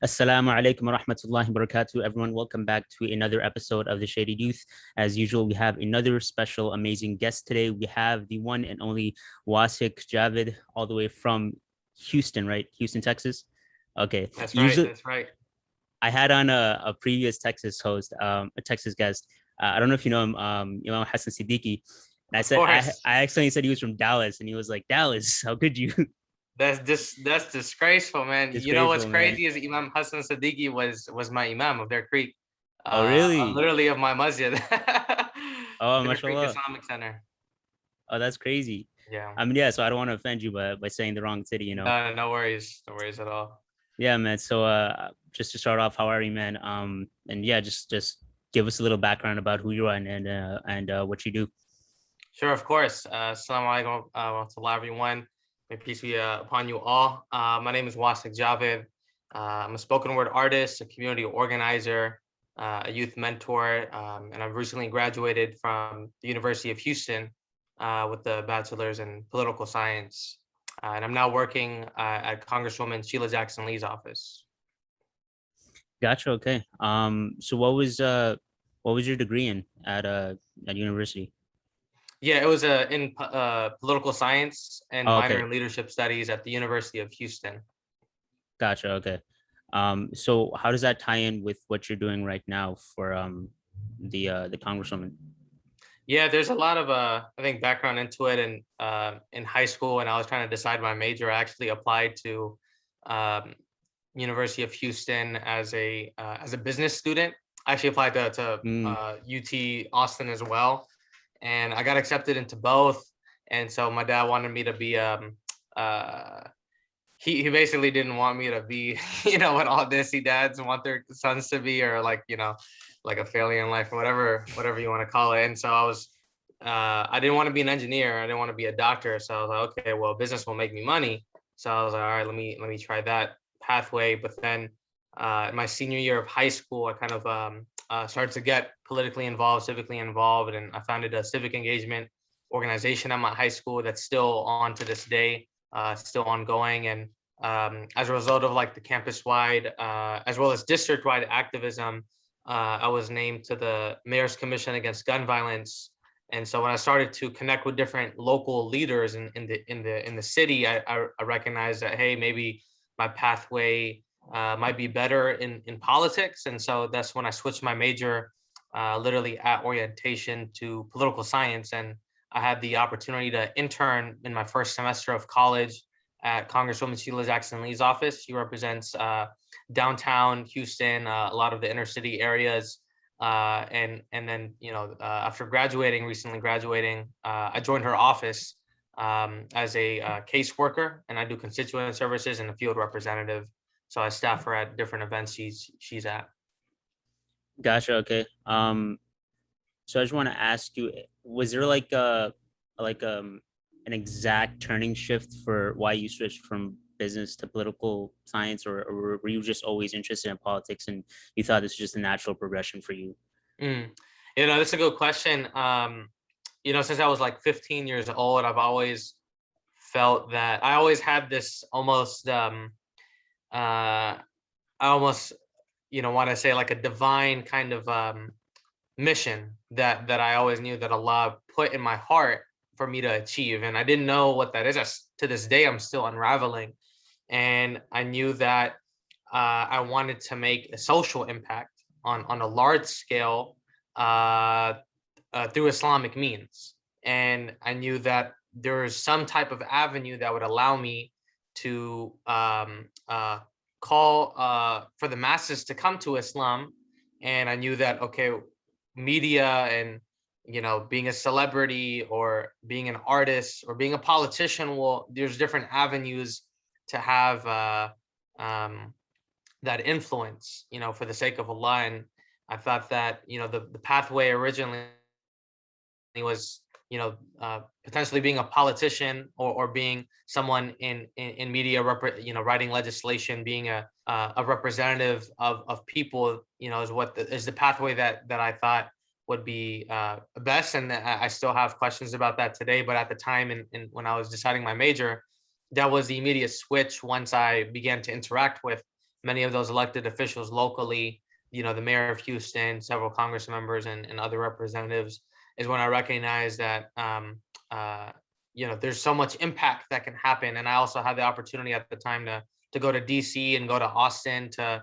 Assalamualaikum wa rahmatullahi wa barakatuh. Everyone, welcome back to another episode of The Shaded Youth. As usual, we have another special, amazing guest today. We have the one and only Wasiq Javed, all the way from Houston, right? Houston, Texas. Okay. That's right. Usually, That's right. I had on a previous Texas host, a Texas guest. I don't know if you know him, Imam Hassan Siddiqui. And I Of said, course. I accidentally said he was from Dallas, and he was like, Dallas, how could you? That's disgraceful, man. You know what's Disgraceful, man. crazy is Imam Hassan Siddiqui was my imam of their creek. Oh, really? Literally of my masjid. Oh, Their Creek mashallah. Islamic Center. Oh, that's crazy. Yeah. I mean, yeah, so I don't want to offend you by saying the wrong city, No, no worries. No worries at all. Yeah, man. So just to start off, how are you, man? And yeah, just give us a little background about who you are and what you do. Sure, of course. Assalamualaikum warahmatullahi everyone. May peace be upon you all. My name is Wasiq Javed. I'm a spoken word artist, a community organizer, a youth mentor, and I've recently graduated from the University of Houston with the bachelor's in political science. And I'm now working at Congresswoman Sheila Jackson Lee's office. Gotcha. Okay. So what was your degree in at university? Yeah, it was in political science and Oh, minor okay. in leadership studies at the University of Houston. Gotcha. Okay. So how does that tie in with what you're doing right now for the congresswoman? Yeah, there's a lot of I think background into it. And in high school, when I was trying to decide my major, I actually applied to um, University of Houston as a business student. I actually applied to Mm, UT Austin as well, and I got accepted into both. And so my dad wanted me to be uh, he basically didn't want me to be, what all Disney dads want their sons to be, or like, like a failure in life, or whatever you want to call it. And so I didn't want to be an engineer. I didn't want to be a doctor. So I was like, okay, well, business will make me money. So I was like, all right, let me try that pathway. But then in my senior year of high school, I kind of started to get politically involved, civically involved, and I founded a civic engagement organization at my high school that's still on to this day, still ongoing. And as a result of like the campus-wide, as well as district-wide activism, I was named to the Mayor's Commission Against Gun Violence. And so when I started to connect with different local leaders in the city, I recognized that, hey, maybe my pathway might be better in politics. And so that's when I switched my major, literally at orientation, to political science. And I had the opportunity to intern in my first semester of college at Congresswoman Sheila Jackson Lee's office. She represents downtown Houston, a lot of the inner city areas. And then, after recently graduating, I joined her office as a case worker, and I do constituent services and a field representative. So I staff her at different events she's at. gotcha. Okay. So I just want to ask you, was there like an exact turning shift for why you switched from business to political science, or were you just always interested in politics and you thought this was just a natural progression for you? Mm. That's a good question. Since I was like 15 years old, I've always felt that I always had this almost I almost want to say like a divine kind of mission that I always knew that Allah put in my heart for me to achieve, and I didn't know what that is. To this day, I'm still unraveling, and I knew that I wanted to make a social impact on a large scale through Islamic means, and I knew that there was some type of avenue that would allow me to call for the masses to come to Islam. And I knew that, okay, media and being a celebrity or being an artist or being a politician, well, there's different avenues to have that influence, for the sake of Allah. And I thought that the pathway originally was potentially being a politician, or being someone in media, writing legislation, being a representative of people, is the pathway that I thought would be best. And I still have questions about that today, but at the time, and when I was deciding my major, that was the immediate switch once I began to interact with many of those elected officials locally, the mayor of Houston, several Congress members, and other representatives, is when I recognized that there's so much impact that can happen. And I also had the opportunity at the time to go to DC and go to Austin to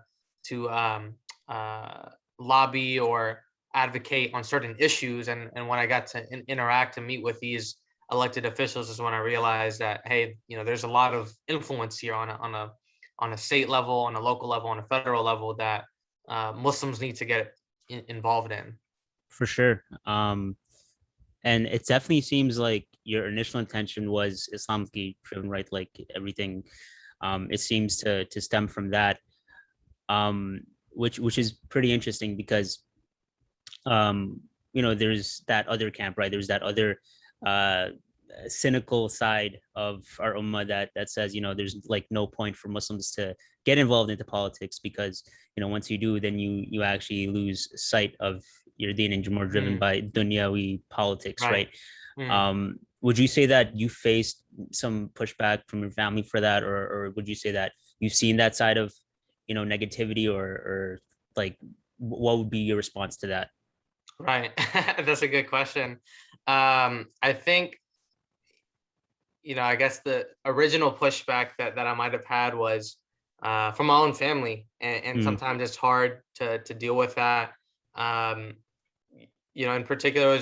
lobby or advocate on certain issues. And when I got to interact and meet with these elected officials is when I realized that, hey, there's a lot of influence here on a state level, on a local level, on a federal level that Muslims need to get involved in. For sure. And it definitely seems like your initial intention was Islamically driven, right? Like everything, it seems to stem from that, which is pretty interesting because, there's that other camp, right? There's that other uh, cynical side of our ummah that says, there's like no point for Muslims to get involved into politics because, once you do, then you actually lose sight of your deen and you're more driven by dunyawi politics, right? Would you say that you faced some pushback from your family for that, or would you say that you've seen that side of, negativity, or like what would be your response to that? Right. That's a good question. I think, I guess the original pushback that I might have had was from my own family. And Mm, sometimes it's hard to deal with that. Um, in particular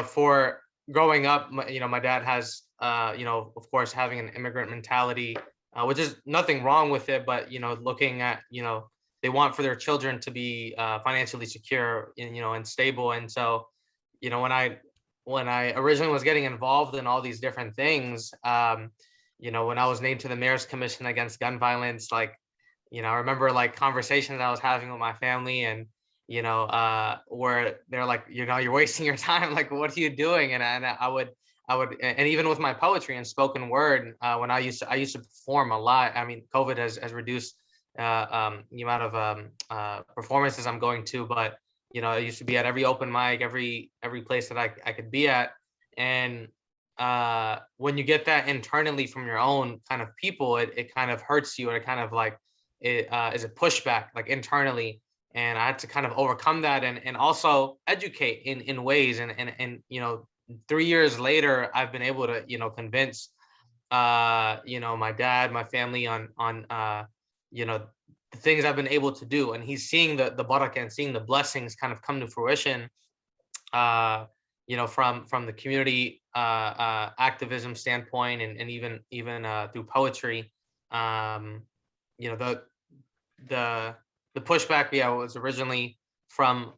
for growing up, my dad has, of course, having an immigrant mentality, which is nothing wrong with it, but, looking at, they want for their children to be financially secure and stable. And so, when I originally was getting involved in all these different things, when I was named to the mayor's commission against gun violence, like, I remember like conversations I was having with my family, and where they're like, you're wasting your time. Like, what are you doing? And I would, and even with my poetry and spoken word, when I used to perform a lot. I mean, COVID has reduced the amount of performances I'm going to, but I used to be at every open mic, every place that I could be at. And when you get that internally from your own kind of people, it kind of hurts you, and it kind of like it is a pushback like internally. And I had to kind of overcome that, and also educate in ways. And 3 years later, I've been able to convince my dad, my family on the things I've been able to do, and he's seeing the barakah and seeing the blessings kind of come to fruition. From the community activism standpoint, and even through poetry. Um, the the pushback, was originally from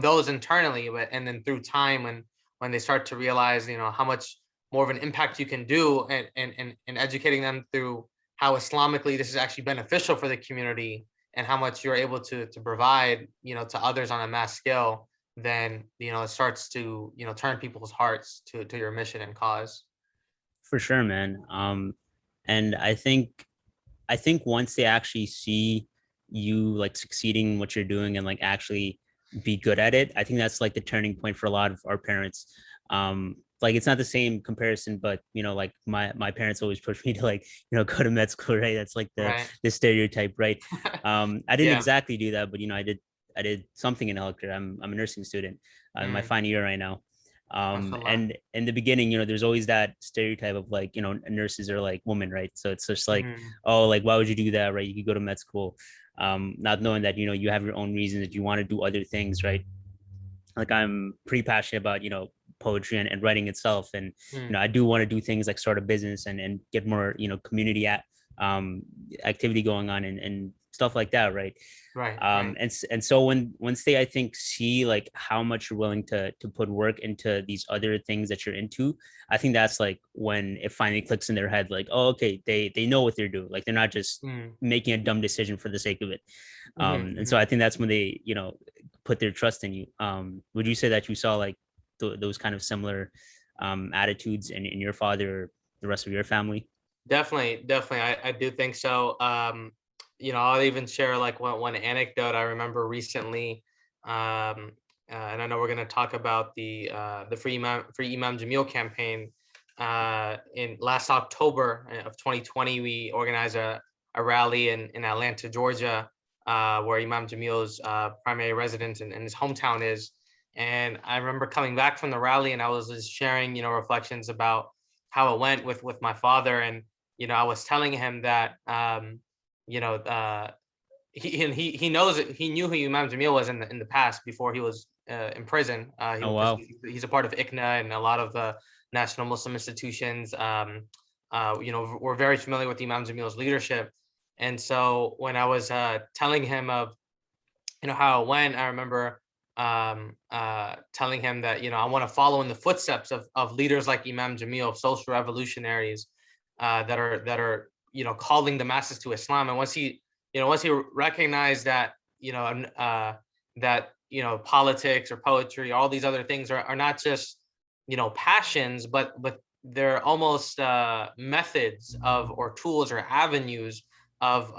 those internally, but and then through time, when they start to realize how much more of an impact you can do, and educating them through how Islamically this is actually beneficial for the community, and how much you're able to provide to others on a mass scale, then it starts to turn people's hearts to your mission and cause. for sure, man. And I think once they actually see you like succeeding in what you're doing and like actually be good at it, I think that's like the turning point for a lot of our parents. Like it's not the same comparison, but like my parents always pushed me to like go to med school, right? That's like Right. the stereotype, right? I didn't Yeah. exactly do that, but I did something in healthcare. I'm a nursing student. I'm in my Mm. final year right now. Mashallah. And in the beginning, there's always that stereotype of like, nurses are like women, right? So it's just like, Mm. oh, like why would you do that, right? You could go to med school, not knowing that you have your own reasons that you want to do other things, right? Like I'm pretty passionate about poetry and writing itself, and Mm. I do want to do things like start a business and get more community um activity going on and stuff like that, right? Right. Right. And so once they, I think, see like how much you're willing to put work into these other things that you're into, I think that's like when it finally clicks in their head, like, oh, okay, they know what they're doing, like they're not just Mm. making a dumb decision for the sake of it. Mm-hmm. And so Mm-hmm. I think that's when they put their trust in you. Would you say that you saw like those kind of similar attitudes in your father or the rest of your family? Definitely, definitely. I do think so. I'll even share like one anecdote I remember recently. And I know we're going to talk about the Free Imam Jamil campaign. In last October of 2020, we organized a rally in Atlanta, Georgia, where Imam Jamil's primary residence and his hometown is. And I remember coming back from the rally, and I was just sharing, reflections about how it went with my father. And, I was telling him that, you know, he knows it. He knew who Imam Jamil was in the past before he was in prison. Oh Because wow. he's a part of ICNA and a lot of the national Muslim institutions. We're very familiar with Imam Jamil's leadership. And so when I was telling him of how it went, I remember telling him that I want to follow in the footsteps of leaders like Imam Jamil, of social revolutionaries that are calling the masses to Islam. And once he recognized that politics or poetry, all these other things are not just passions, but they're almost methods of, or tools or avenues of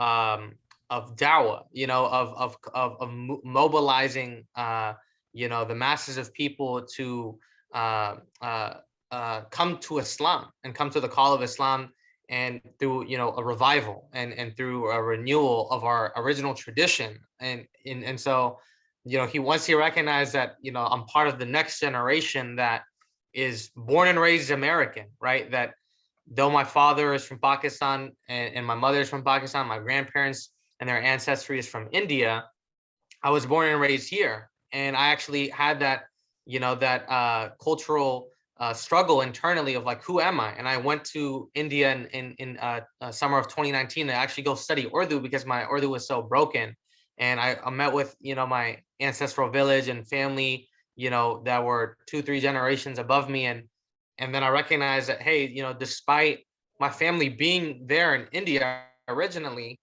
dawah, of mobilizing the masses of people to come to Islam and come to the call of Islam, and through a revival and through a renewal of our original tradition. And so once he recognized that I'm part of the next generation that is born and raised American, right? That though my father is from Pakistan and my mother is from Pakistan, my grandparents and their ancestry is from India, I was born and raised here. And I actually had that, cultural struggle internally of like, who am I? And I went to India in summer of 2019 to actually go study Urdu because my Urdu was so broken. And I met with, my ancestral village and family, that were 2-3 generations above me. And then I recognized that, hey, despite my family being there in India originally,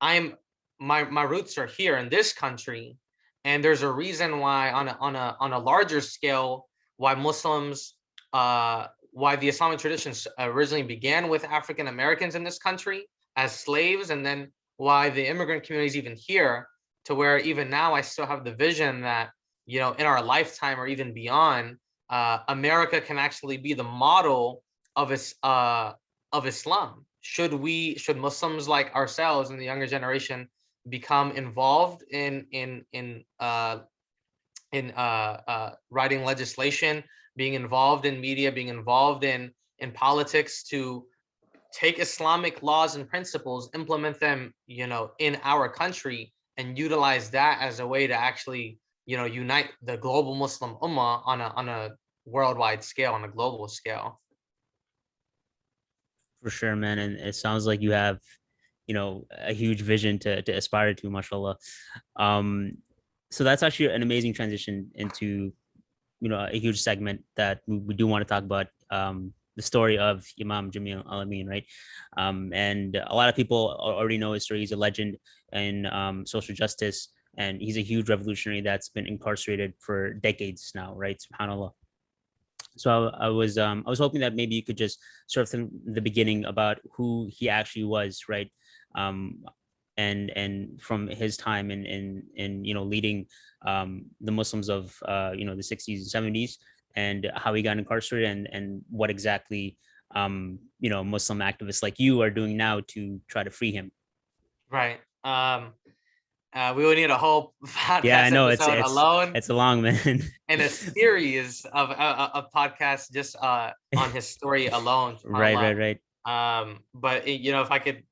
my roots are here in this country. And there's a reason why on a larger scale, why Muslims, why the Islamic traditions originally began with African Americans in this country as slaves, and then why the immigrant community is even here, to where even now I still have the vision that, in our lifetime or even beyond, America can actually be the model of Islam. Should Muslims like ourselves and the younger generation become involved in writing legislation, being involved in media, being involved in politics, to take Islamic laws and principles, implement them, in our country, and utilize that as a way to actually, unite the global Muslim Ummah on a worldwide scale, on a global scale. For sure, man. And it sounds like you have, a huge vision to aspire to, mashallah. Um, so that's actually an amazing transition into, a huge segment that we do want to talk about, the story of Imam Jamil al-Amin, right? And a lot of people already know his story. He's a legend in social justice, and he's a huge revolutionary that's been incarcerated for decades now, right? SubhanAllah. So I was hoping that maybe you could just start from the beginning about who he actually was, right? Um, and from his time in leading the Muslims of the 60s and 70s, and how he got incarcerated, and what exactly Muslim activists like you are doing now to try to free him. Right. We would need a whole Yeah, I podcast know episode alone, it's a long, man. and a series of podcasts just on his story alone. Right. But if I could,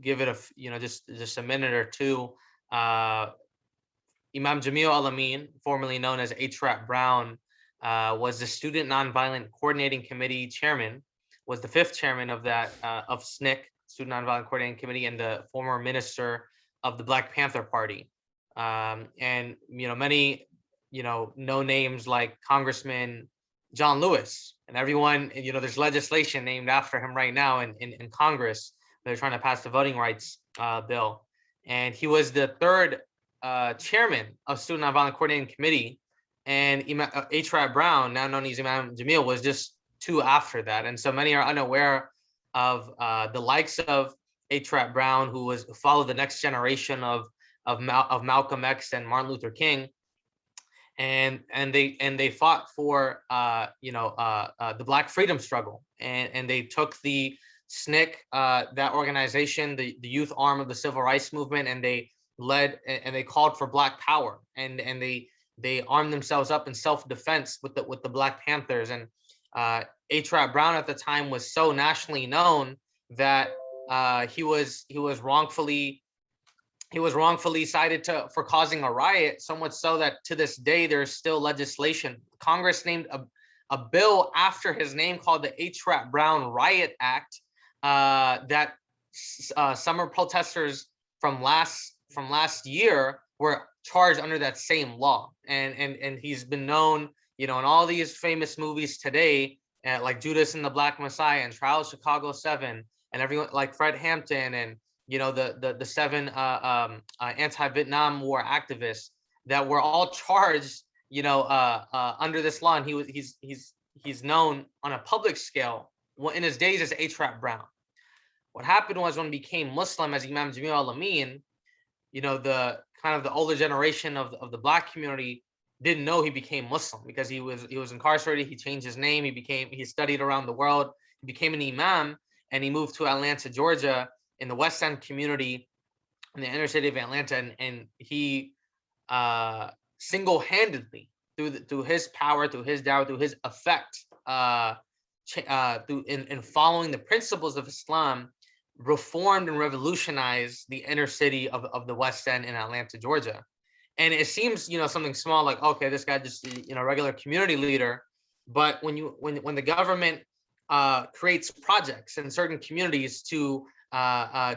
give it just a minute or two. Imam Jamil al-Amin, formerly known as H. Brown, was the Student Nonviolent Coordinating Committee chairman, was the 5th chairman of that of SNCC, Student Nonviolent Coordinating Committee, and the former minister of the Black Panther Party. And many no names like Congressman John Lewis, and everyone, there's legislation named after him right now in Congress. They're trying to pass the voting rights bill, and he was the 3rd chairman of Student Nonviolent Coordinating Committee, and H. Brown, now known as Imam Jamil, was just 2 after that. And so many are unaware of the likes of H. Brown, who followed the next generation of Malcolm X and Martin Luther King, and they fought for the Black freedom struggle, and they took the SNCC, that organization, the youth arm of the civil rights movement, and they led and they called for Black power, and they armed themselves up in self-defense with the Black Panthers. And H. Brown at the time was so nationally known that he was wrongfully cited for causing a riot, so much so that to this day there's still legislation. Congress named a bill after his name called the H. Brown Riot Act, that summer protesters from last year were charged under that same law. And he's been known, in all these famous movies today, like Judas and the Black Messiah and Trial of Chicago 7, and everyone like Fred Hampton, and the 7 anti-Vietnam War activists that were all charged, under this law. And he's known on a public scale in his days as H. Brown. What happened was, when he became Muslim as Imam Jamil al-Amin, the kind of the older generation of the Black community didn't know he became Muslim, because he was incarcerated. He changed his name. He studied around the world. He became an imam, and he moved to Atlanta, Georgia, in the West End community, in the inner city of Atlanta, and he single-handedly, through his power, through his dawah, through his effect, in following the principles of Islam, reformed and revolutionized the inner city of the West End in Atlanta, Georgia. And it seems, something small, like, okay, this guy just, regular community leader. But when the government creates projects in certain communities to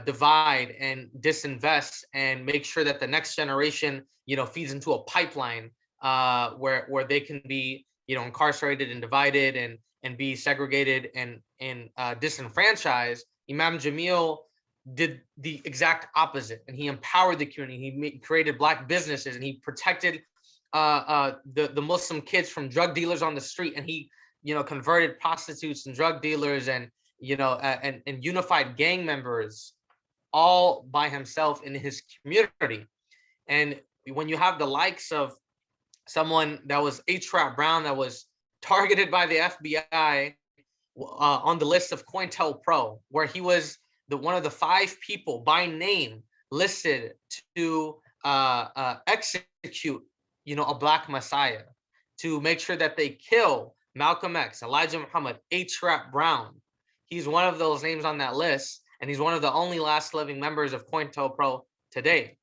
divide and disinvest and make sure that the next generation, feeds into a pipeline where they can be, incarcerated and divided and be segregated and disenfranchised, Imam Jamil did the exact opposite, and he empowered the community. He created Black businesses, and he protected the Muslim kids from drug dealers on the street, and he converted prostitutes and drug dealers, and and unified gang members, all by himself in his community. And when you have the likes of someone that was H. Brown, that was targeted by the FBI on the list of COINTELPRO, where he was one of the 5 people by name listed to execute, a Black Messiah, to make sure that they kill Malcolm X, Elijah Muhammad, H. Brown. He's one of those names on that list, and he's one of the only last living members of COINTELPRO today.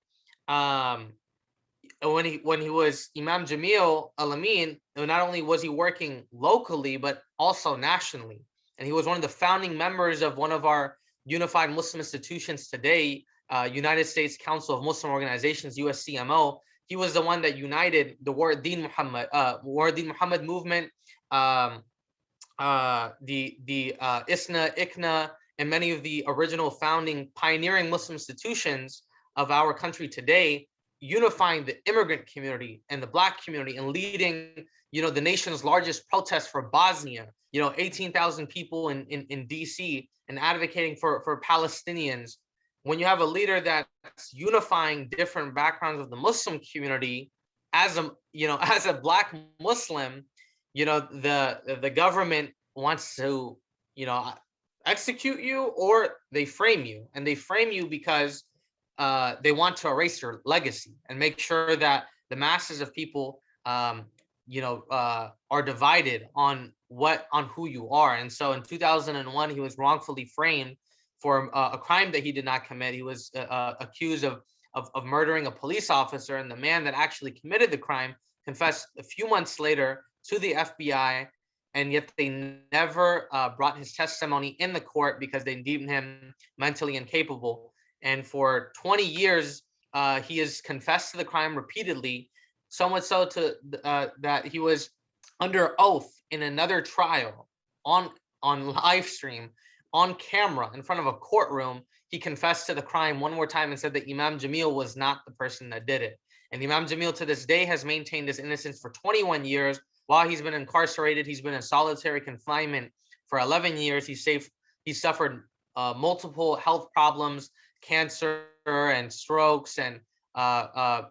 When he was Imam Jamil al-Amin, not only was he working locally, but also nationally. And he was one of the founding members of one of our unified Muslim institutions today, United States Council of Muslim Organizations, USCMO. He was the one that united the War Deen Muhammad movement, the ISNA, ICNA, and many of the original founding pioneering Muslim institutions of our country today, unifying the immigrant community and the Black community, and leading, the nation's largest protest for Bosnia, 18,000 people in DC, and advocating for Palestinians. When you have a leader that's unifying different backgrounds of the Muslim community, as a Black Muslim, the government wants to, execute you, or they frame you. And they frame you because they want to erase your legacy and make sure that the masses of people, are divided on who you are. And so in 2001, he was wrongfully framed for a crime that he did not commit. He was accused of murdering a police officer, and the man that actually committed the crime confessed a few months later to the FBI, and yet they never brought his testimony in the court because they deemed him mentally incapable. And for 20 years, he has confessed to the crime repeatedly, so much so that he was under oath in another trial on live stream, on camera, in front of a courtroom. He confessed to the crime one more time and said that Imam Jamil was not the person that did it. And Imam Jamil to this day has maintained his innocence for 21 years. While he's been incarcerated, he's been in solitary confinement for 11 years. He suffered multiple health problems, cancer and strokes, and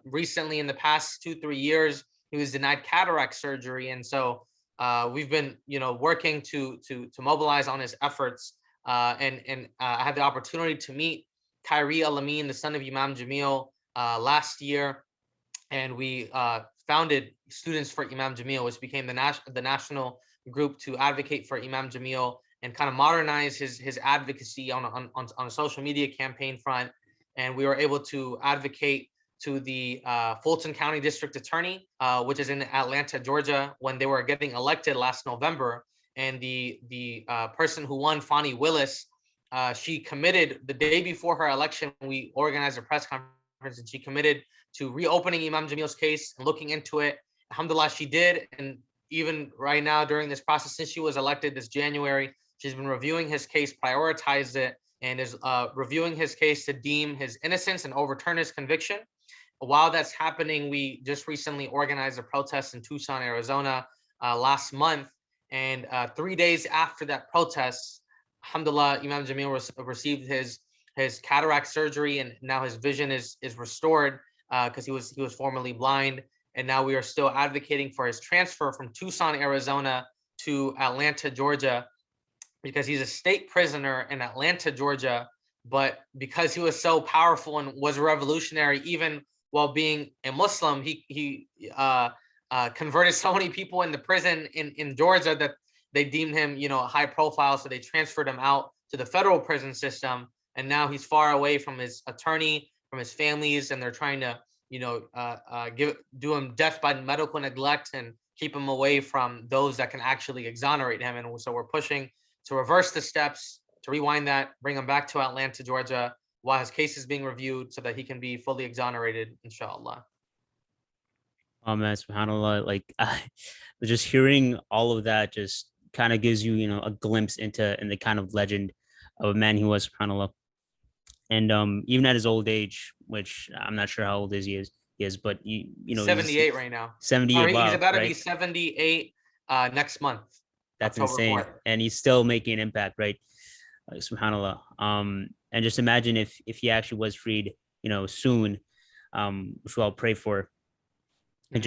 recently in the past 2-3 years, he was denied cataract surgery. And so we've been, working to mobilize on his efforts and I had the opportunity to meet Jamil al-Amin, the son of Imam Jamil, last year, and we founded Students for Imam Jamil, which became the national group to advocate for Imam Jamil and kind of modernize his advocacy on a social media campaign front. And we were able to advocate to the Fulton County District Attorney, which is in Atlanta, Georgia, when they were getting elected last November. And the person who won, Fani Willis, she committed the day before her election. We organized a press conference, and she committed to reopening Imam Jamil's case and looking into it. Alhamdulillah, she did. And even right now, during this process, since she was elected this January, she's been reviewing his case, prioritized it, and is reviewing his case to deem his innocence and overturn his conviction. While that's happening, we just recently organized a protest in Tucson, Arizona last month. And 3 days after that protest, alhamdulillah, Imam Jamil received his cataract surgery, and now his vision is restored because he was formerly blind. And now we are still advocating for his transfer from Tucson, Arizona to Atlanta, Georgia, because he's a state prisoner in Atlanta, Georgia. But because he was so powerful and was revolutionary, even while being a Muslim, he converted so many people in the prison in Georgia that they deemed him, high profile. So they transferred him out to the federal prison system. And now he's far away from his attorney, from his families, and they're trying to, do him death by medical neglect and keep him away from those that can actually exonerate him. And so we're pushing to reverse the steps, to rewind that, bring him back to Atlanta, Georgia, while his case is being reviewed so that he can be fully exonerated, inshallah. Oh man, subhanAllah, like just hearing all of that just kind of gives you, a glimpse into the kind of legend of a man he was, subhanAllah. And even at his old age, which I'm not sure how old he is, but 78 right now. 78. He's about to right? be 78 next month. That's October insane. 4th. And he's still making an impact, right? Subhanallah. And just imagine if he actually was freed, soon, which I'll pray for. It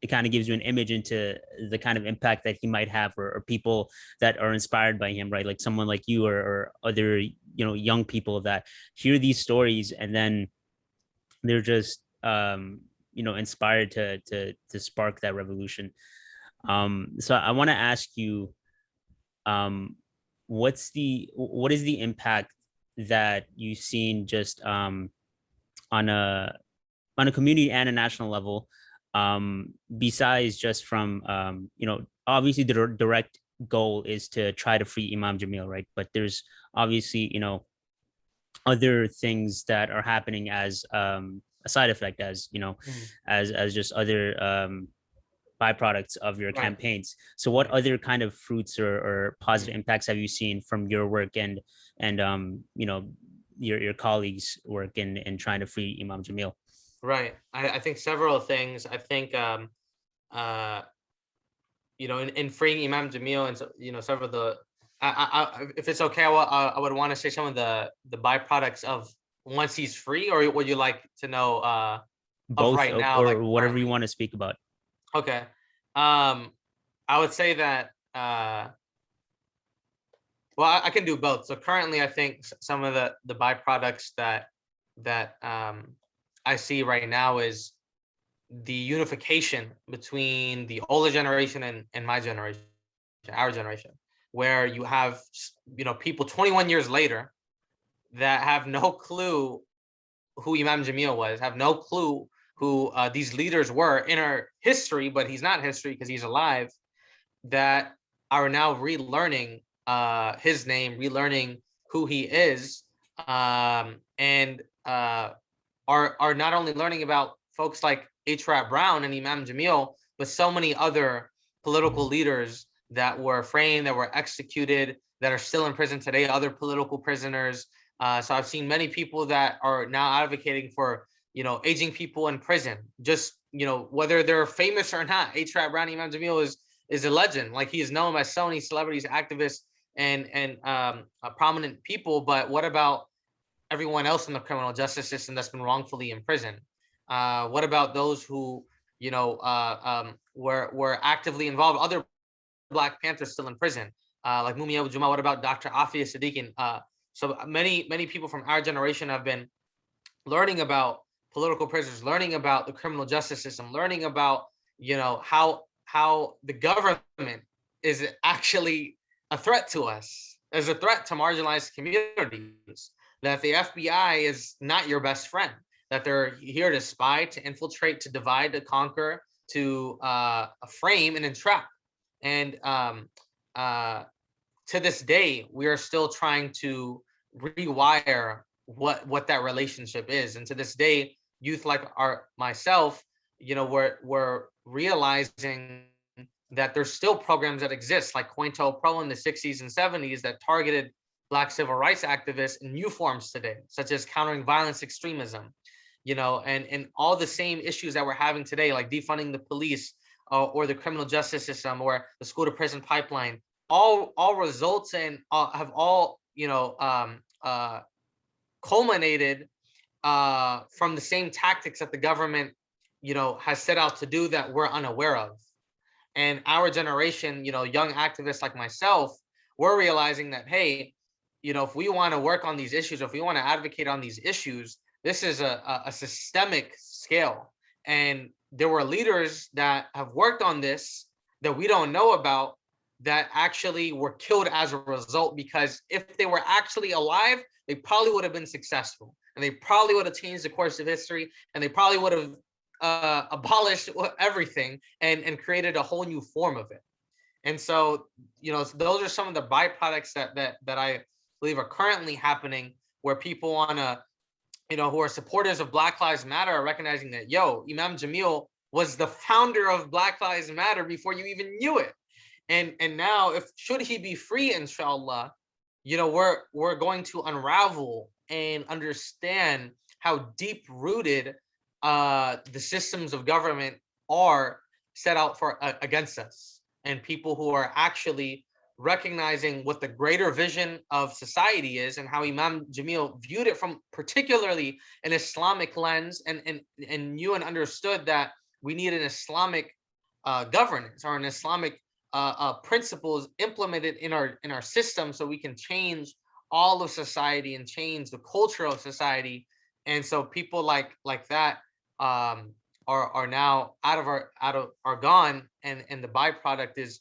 kind of gives you an image into the kind of impact that he might have, or people that are inspired by him, right? Like someone like you, or other, young people that hear these stories, and then they're just, inspired to spark that revolution. So I want to ask you, what is the impact that you've seen just on a community and a national level, besides just from obviously the direct goal is to try to free Imam Jamil, right? But there's obviously other things that are happening as a side effect, as as just other byproducts of your campaigns. So what other kind of fruits or positive impacts have you seen from your work and your colleagues' work in trying to free Imam Jamil? Right. I think several things. I think in freeing Imam Jamil, and several of the if it's okay, I would want to say some of the byproducts of once he's free, or would you like to know both, right now, or like whatever currently? you want to speak about? Okay. I would say that well, I can do both. So currently, I think some of the byproducts that I see right now is the unification between the older generation and my generation, our generation, where you have people 21 years later that have no clue who Imam Jamil was, have no clue who these leaders were in our history, but he's not history because he's alive, that are now relearning his name, relearning who he is, and are not only learning about folks like H. Rap Brown and Imam Jamil, but so many other political leaders that were framed, that were executed, that are still in prison today, other political prisoners. So I've seen many people that are now advocating for, aging people in prison, just, whether they're famous or not. H. Rap Brown, Imam Jamil is a legend. Like, he is known by so many celebrities, activists, and prominent people. But what about everyone else in the criminal justice system that's been wrongfully imprisoned? What about those who, were actively involved? Other Black Panthers still in prison. like Mumi Abu Juma? What about Dr. Afia Siddiqui? So many people from our generation have been learning about political prisoners, learning about the criminal justice system, learning about, how the government is actually a threat to us, as a threat to marginalized communities, that the FBI is not your best friend, that they're here to spy, to infiltrate, to divide, to conquer, to frame and entrap. And to this day, we are still trying to rewire what that relationship is. And to this day, youth like myself, we're realizing that there's still programs that exist, like COINTELPRO in the 60s and 70s, that targeted Black civil rights activists in new forms today, such as countering violence extremism, and all the same issues that we're having today, like defunding the police, or the criminal justice system, or the school to prison pipeline, all results in have all culminated from the same tactics that the government has set out to do that we're unaware of. And our generation, young activists like myself, we're realizing that, hey, if we want to work on these issues, if we want to advocate on these issues, this is a systemic scale. And there were leaders that have worked on this that we don't know about, that actually were killed as a result, because if they were actually alive, they probably would have been successful, and they probably would have changed the course of history, and they probably would have abolished everything and created a whole new form of it. And so, those are some of the byproducts that I believe are currently happening, where people want to, who are supporters of Black Lives Matter, are recognizing that, Imam Jamil was the founder of Black Lives Matter before you even knew it. And now, should he be free, inshallah, we're going to unravel and understand how deep rooted the systems of government are set out for against us, and people who are actually recognizing what the greater vision of society is, and how Imam Jamil viewed it from particularly an Islamic lens, and knew and understood that we need an Islamic governance, or an Islamic principles implemented in our system, so we can change all of society and change the culture of society. And so people like that are now are gone, and the byproduct is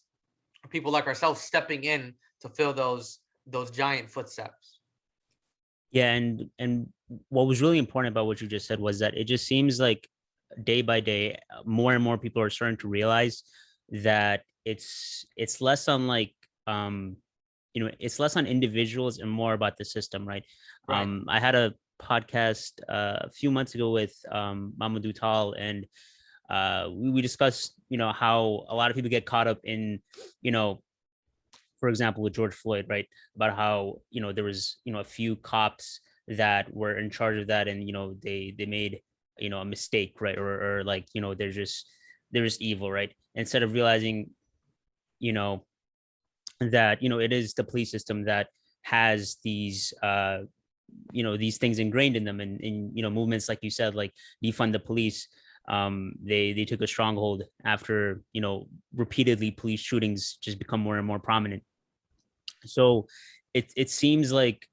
people like ourselves stepping in to fill those giant footsteps. Yeah, and what was really important about what you just said was that it just seems like day by day, more and more people are starting to realize that it's less on like it's less on individuals and more about the system, right? Right. I had a podcast a few months ago with Mamadou Tal, and we discussed how a lot of people get caught up in for example with George Floyd, right? About how there was a few cops that were in charge of that, and they made a mistake, right? Or like they're just evil, right? Instead of realizing that it is the police system that has these these things ingrained in them, and movements like you said, like defund the police. They took a stronghold after repeatedly police shootings just become more and more prominent. So it seems like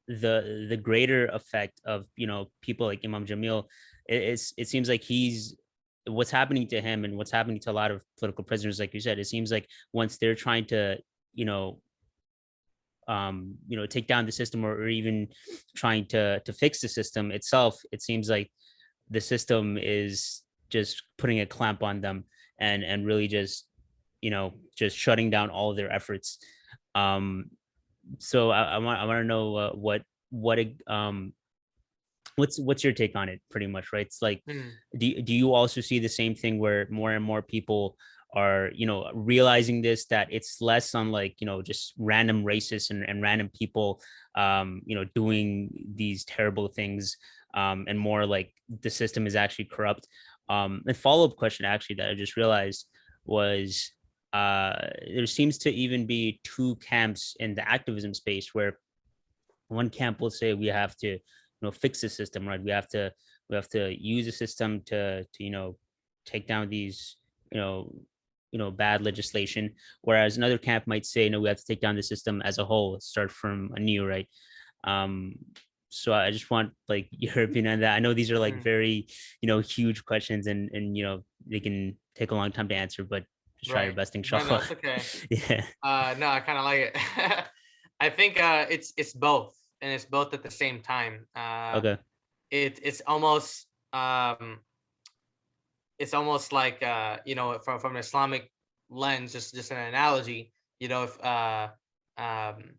the greater effect of people like Imam Jamil, it seems like he's what's happening to him and what's happening to a lot of political prisoners, like you said. It seems like once they're trying to take down the system, or even trying to fix the system itself, it seems like the system is just putting a clamp on them, and really just just shutting down all of their efforts. So I want to know what's your take on it, pretty much, right? It's like, do you also see the same thing, where more and more people are realizing this, that it's less on like just random racists and random people doing these terrible things, and more like the system is actually corrupt? A follow-up question actually that I just realized was, there seems to even be two camps in the activism space, where one camp will say we have to fix the system, right? We have to use the system to take down these bad legislation, whereas another camp might say, no, we have to take down the system as a whole, start from anew, right? um so I just want like your opinion on that. I know these are like Mhm. very huge questions, and they can take a long time to answer, but just try your Right. best, No, inshallah. it's okay. Yeah. No, I kind of like it. I think it's both, and it's both at the same time. Okay. It's almost like from an Islamic lens, just an analogy. If um,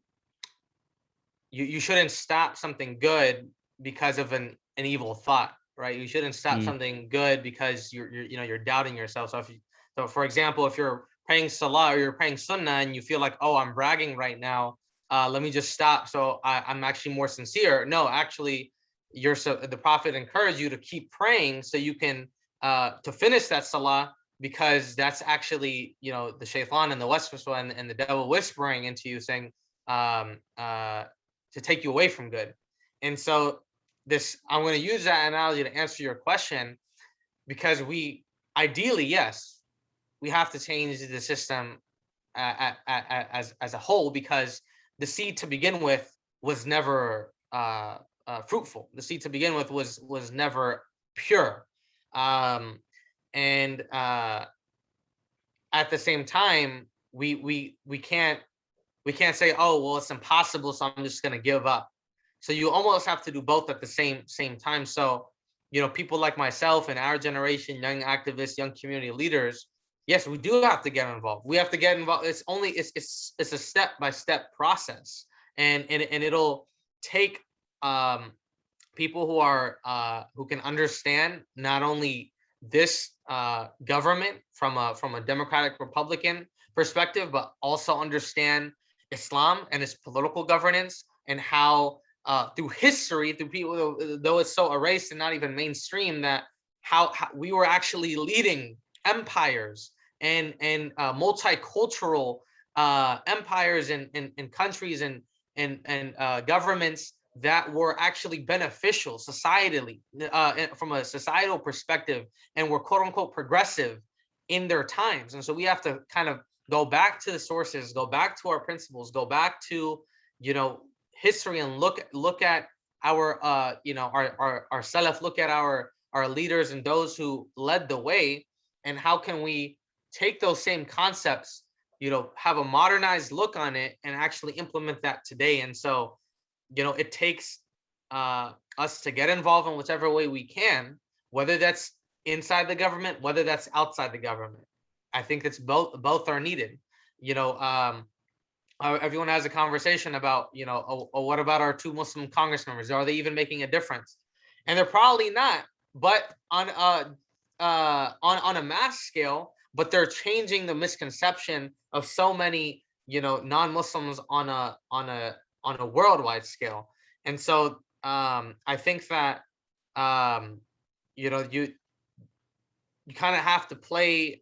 you shouldn't stop something good because of an evil thought, right? You shouldn't stop Mm, something good because you're doubting yourself. So for example, if you're praying salah or you're praying sunnah and you feel like, oh, I'm bragging right now, let me just stop so I'm actually more sincere. No, actually, the prophet encouraged you to keep praying so you can to finish that salah, because that's actually the shaitan and the waswasa and the devil whispering into you saying, um, uh, to take you away from good. And so I'm going to use that analogy to answer your question, because we ideally, yes, we have to change the system as a whole, because the seed to begin with was never fruitful. The seed to begin with was never pure, um, and at the same time, we can't say, oh well, it's impossible, so I'm just going to give up. So you almost have to do both at the same time. So people like myself and our generation, young activists, young community leaders, yes, we do have to get involved. We have to get involved. It's a step by step process, and it'll take people who can understand not only this government from a democratic republican perspective, but also understand Islam and its political governance, and how through history, through people, though it's so erased and not even mainstream, that how we were actually leading empires and multicultural empires and countries and governments that were actually beneficial societally, from a societal perspective, and were quote unquote progressive in their times. And so we have to kind of go back to the sources, go back to our principles, go back to history, and look at our our salaf, look at our leaders and those who led the way, and how can we take those same concepts, have a modernized look on it, and actually implement that today. And so it takes us to get involved in whichever way we can, whether that's inside the government, whether that's outside the government. I think it's both are needed. You know, Everyone has a conversation about, oh, what about our two Muslim Congress members? Are they even making a difference? And they're probably not, but on a mass scale, but they're changing the misconception of so many, non-Muslims on a worldwide scale. And so I think that you know you kind of have to play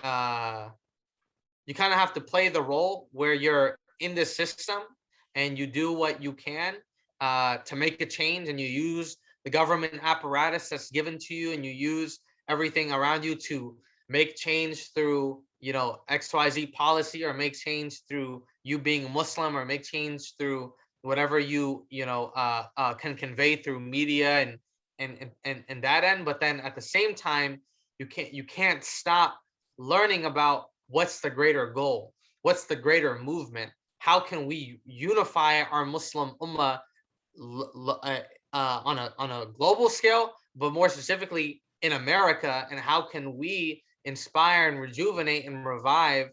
uh, the role where you're in this system and you do what you can to make a change, and you use the government apparatus that's given to you, and you use everything around you to make change through XYZ policy, or make change through you being Muslim, or make change through whatever you can convey through media and that end. But then at the same time, you can't stop learning about what's the greater goal, what's the greater movement, how can we unify our Muslim ummah on a global scale, but more specifically in America, and how can we inspire and rejuvenate and revive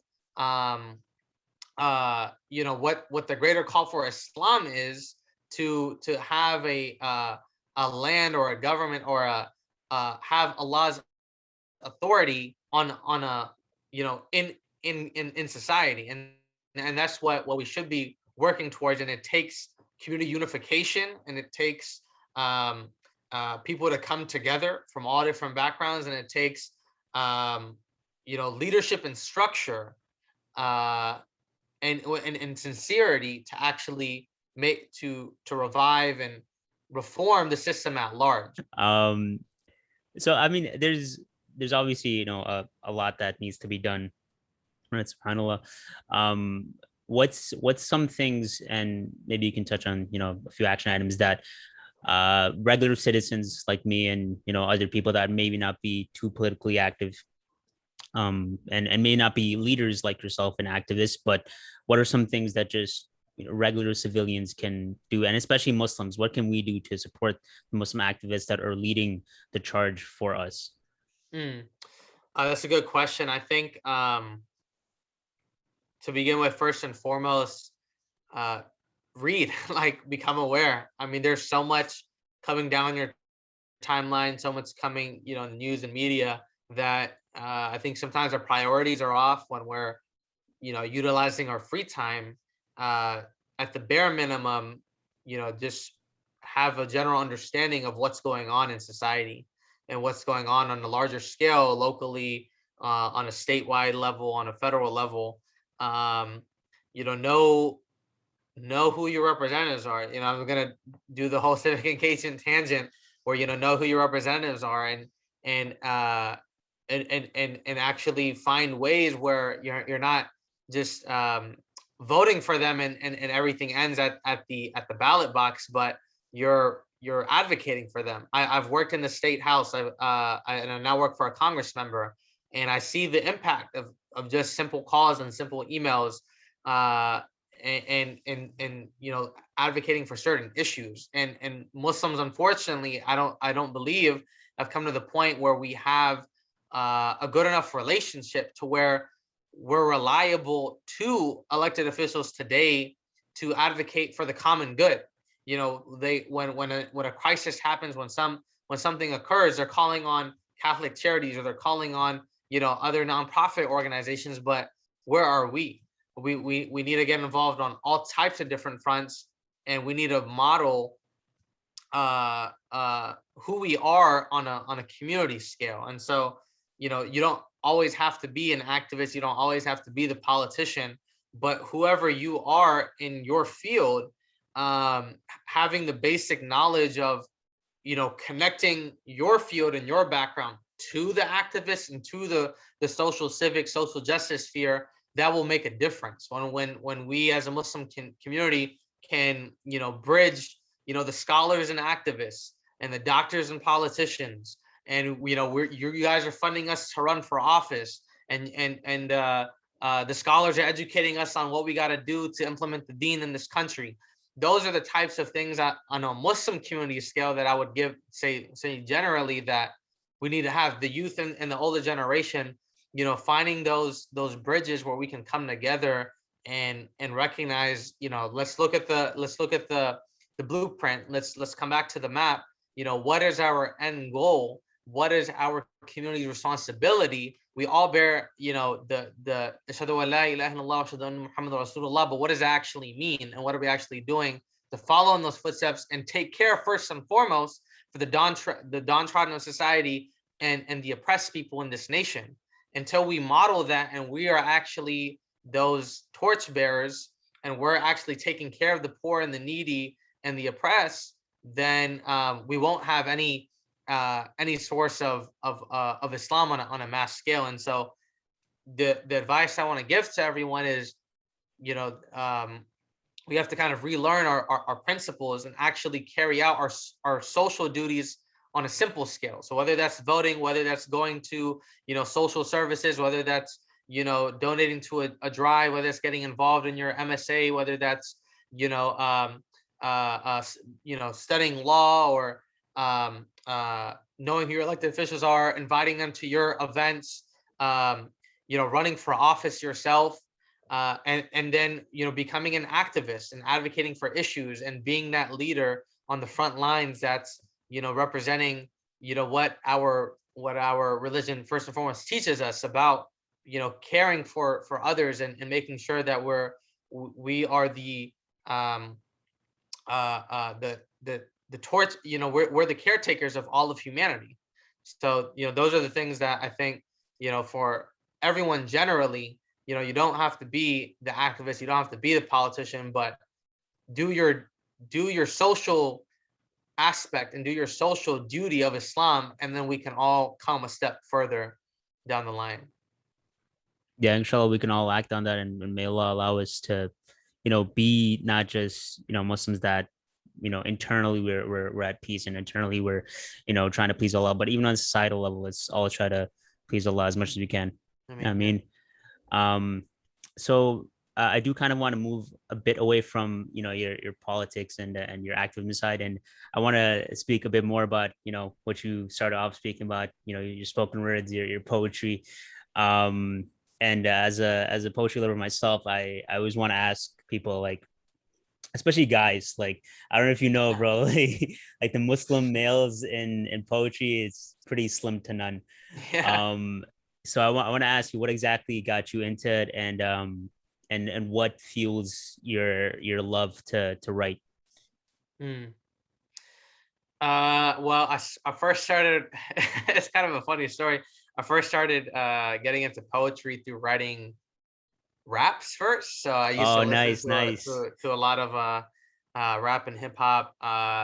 what the greater call for Islam is, to have a land or a government, or have Allah's authority on a in society. And that's what we should be working towards. And it takes community unification, and it takes people to come together from all different backgrounds, and it takes leadership and structure, uh, and sincerity to actually make to revive and reform the system at large. So I mean, there's there's obviously, a lot that needs to be done. Right, subhanallah. Um, what's some things, and maybe you can touch on, a few action items that regular citizens like me and, other people that maybe not be too politically active, and may not be leaders like yourself and activists, but what are some things that just, regular civilians can do, and especially Muslims, what can we do to support the Muslim activists that are leading the charge for us? Mm. That's a good question. I think to begin with, first and foremost, uh, read, like become aware. I mean, there's so much coming down your timeline, so much coming, in the news and media that I think sometimes our priorities are off when we're, utilizing our free time. Uh, at the bare minimum, just have a general understanding of what's going on in society and what's going on a larger scale, locally, on a statewide level, on a federal level. Um, know who your representatives are. I'm gonna do the whole civic engagement tangent where know who your representatives are, and actually find ways where you're not just voting for them and everything ends at the ballot box, but you're advocating for them. I've worked in the state house. And I now work for a Congress member, and I see the impact of just simple calls and simple emails, and advocating for certain issues. And Muslims, unfortunately, I don't believe have come to the point where we have a good enough relationship to where we're reliable to elected officials today to advocate for the common good. They when a crisis happens, when something occurs, they're calling on Catholic charities, or they're calling on other nonprofit organizations. But where are we? We need to get involved on all types of different fronts, and we need to model who we are on a community scale. And so, you don't always have to be an activist, you don't always have to be the politician, but whoever you are in your field, having the basic knowledge of connecting your field and your background to the activists and to the social, civic, social justice sphere, that will make a difference. When we as a Muslim community can bridge the scholars and activists and the doctors and politicians, and you guys are funding us to run for office, and the scholars are educating us on what we got to do to implement the deen in this country. Those are the types of things that on a Muslim community scale that I would say generally that we need to have the youth and the older generation, finding those bridges where we can come together and recognize, let's look at the blueprint. Let's come back to the map. What is our end goal? What is our community's responsibility? We all bear, the Ashhadu an la ilaha illallah, Ashhadu anna Muhammadan Rasulullah, but what does that actually mean? And what are we actually doing to follow in those footsteps and take care first and foremost for the downtrodden of society and the oppressed people in this nation? Until we model that and we are actually those torchbearers and we're actually taking care of the poor and the needy and the oppressed, then we won't have any source of Islam on a mass scale. And so the advice I want to give to everyone is, we have to kind of relearn our principles and actually carry out our social duties on a simple scale. So whether that's voting, whether that's going to social services, whether that's donating to a drive, whether it's getting involved in your MSA, whether that's studying law, or knowing who your elected officials are, inviting them to your events, running for office yourself, and then becoming an activist and advocating for issues and being that leader on the front lines that's representing what our religion first and foremost teaches us about caring for others and making sure that we are the torch, we're the caretakers of all of humanity. So those are the things that I think for everyone generally, you don't have to be the activist, you don't have to be the politician, but do your social aspect and do your social duty of Islam, and then we can all come a step further down the line. Yeah, inshallah, we can all act on that, and may Allah allow us to, be not just Muslims that internally we're at peace, and internally we're trying to please Allah, but even on societal level, let's all try to please Allah as much as we can. I I mean, mean, so I do kind of want to move a bit away from your politics and your activism side, and I want to speak a bit more about what you started off speaking about, your spoken words, your poetry. um and as a poetry lover myself, I always want to ask people, like, especially guys, like, I don't know if you know, bro, like the Muslim males in poetry is pretty slim to none. yeah. um so I want to ask you, what exactly got you into it, and what fuels your love to write? Hmm. Well, I first started. It's kind of a funny story. I first started getting into poetry through writing raps first. So I used to Oh, listen nice, nice. to a lot of rap and hip hop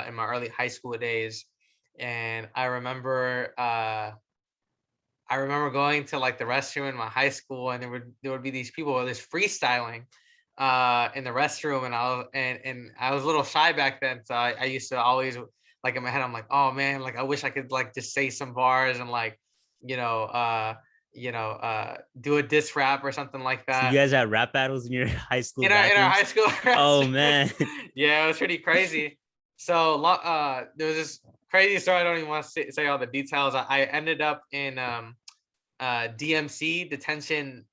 in my early high school days, and I remember going to like the restroom in my high school, and there would be these people just freestyling in the restroom, and I was a little shy back then, so I used to always, like, in my head, I'm like, oh man, like I wish I could like just say some bars and like you know uh do a diss rap or something like So you that guys had rap battles in your high school in our high bathrooms? school Oh restroom. man. Yeah, it was pretty crazy. So there was this crazy story. I don't even want to say all the details. I ended up in DMC, detention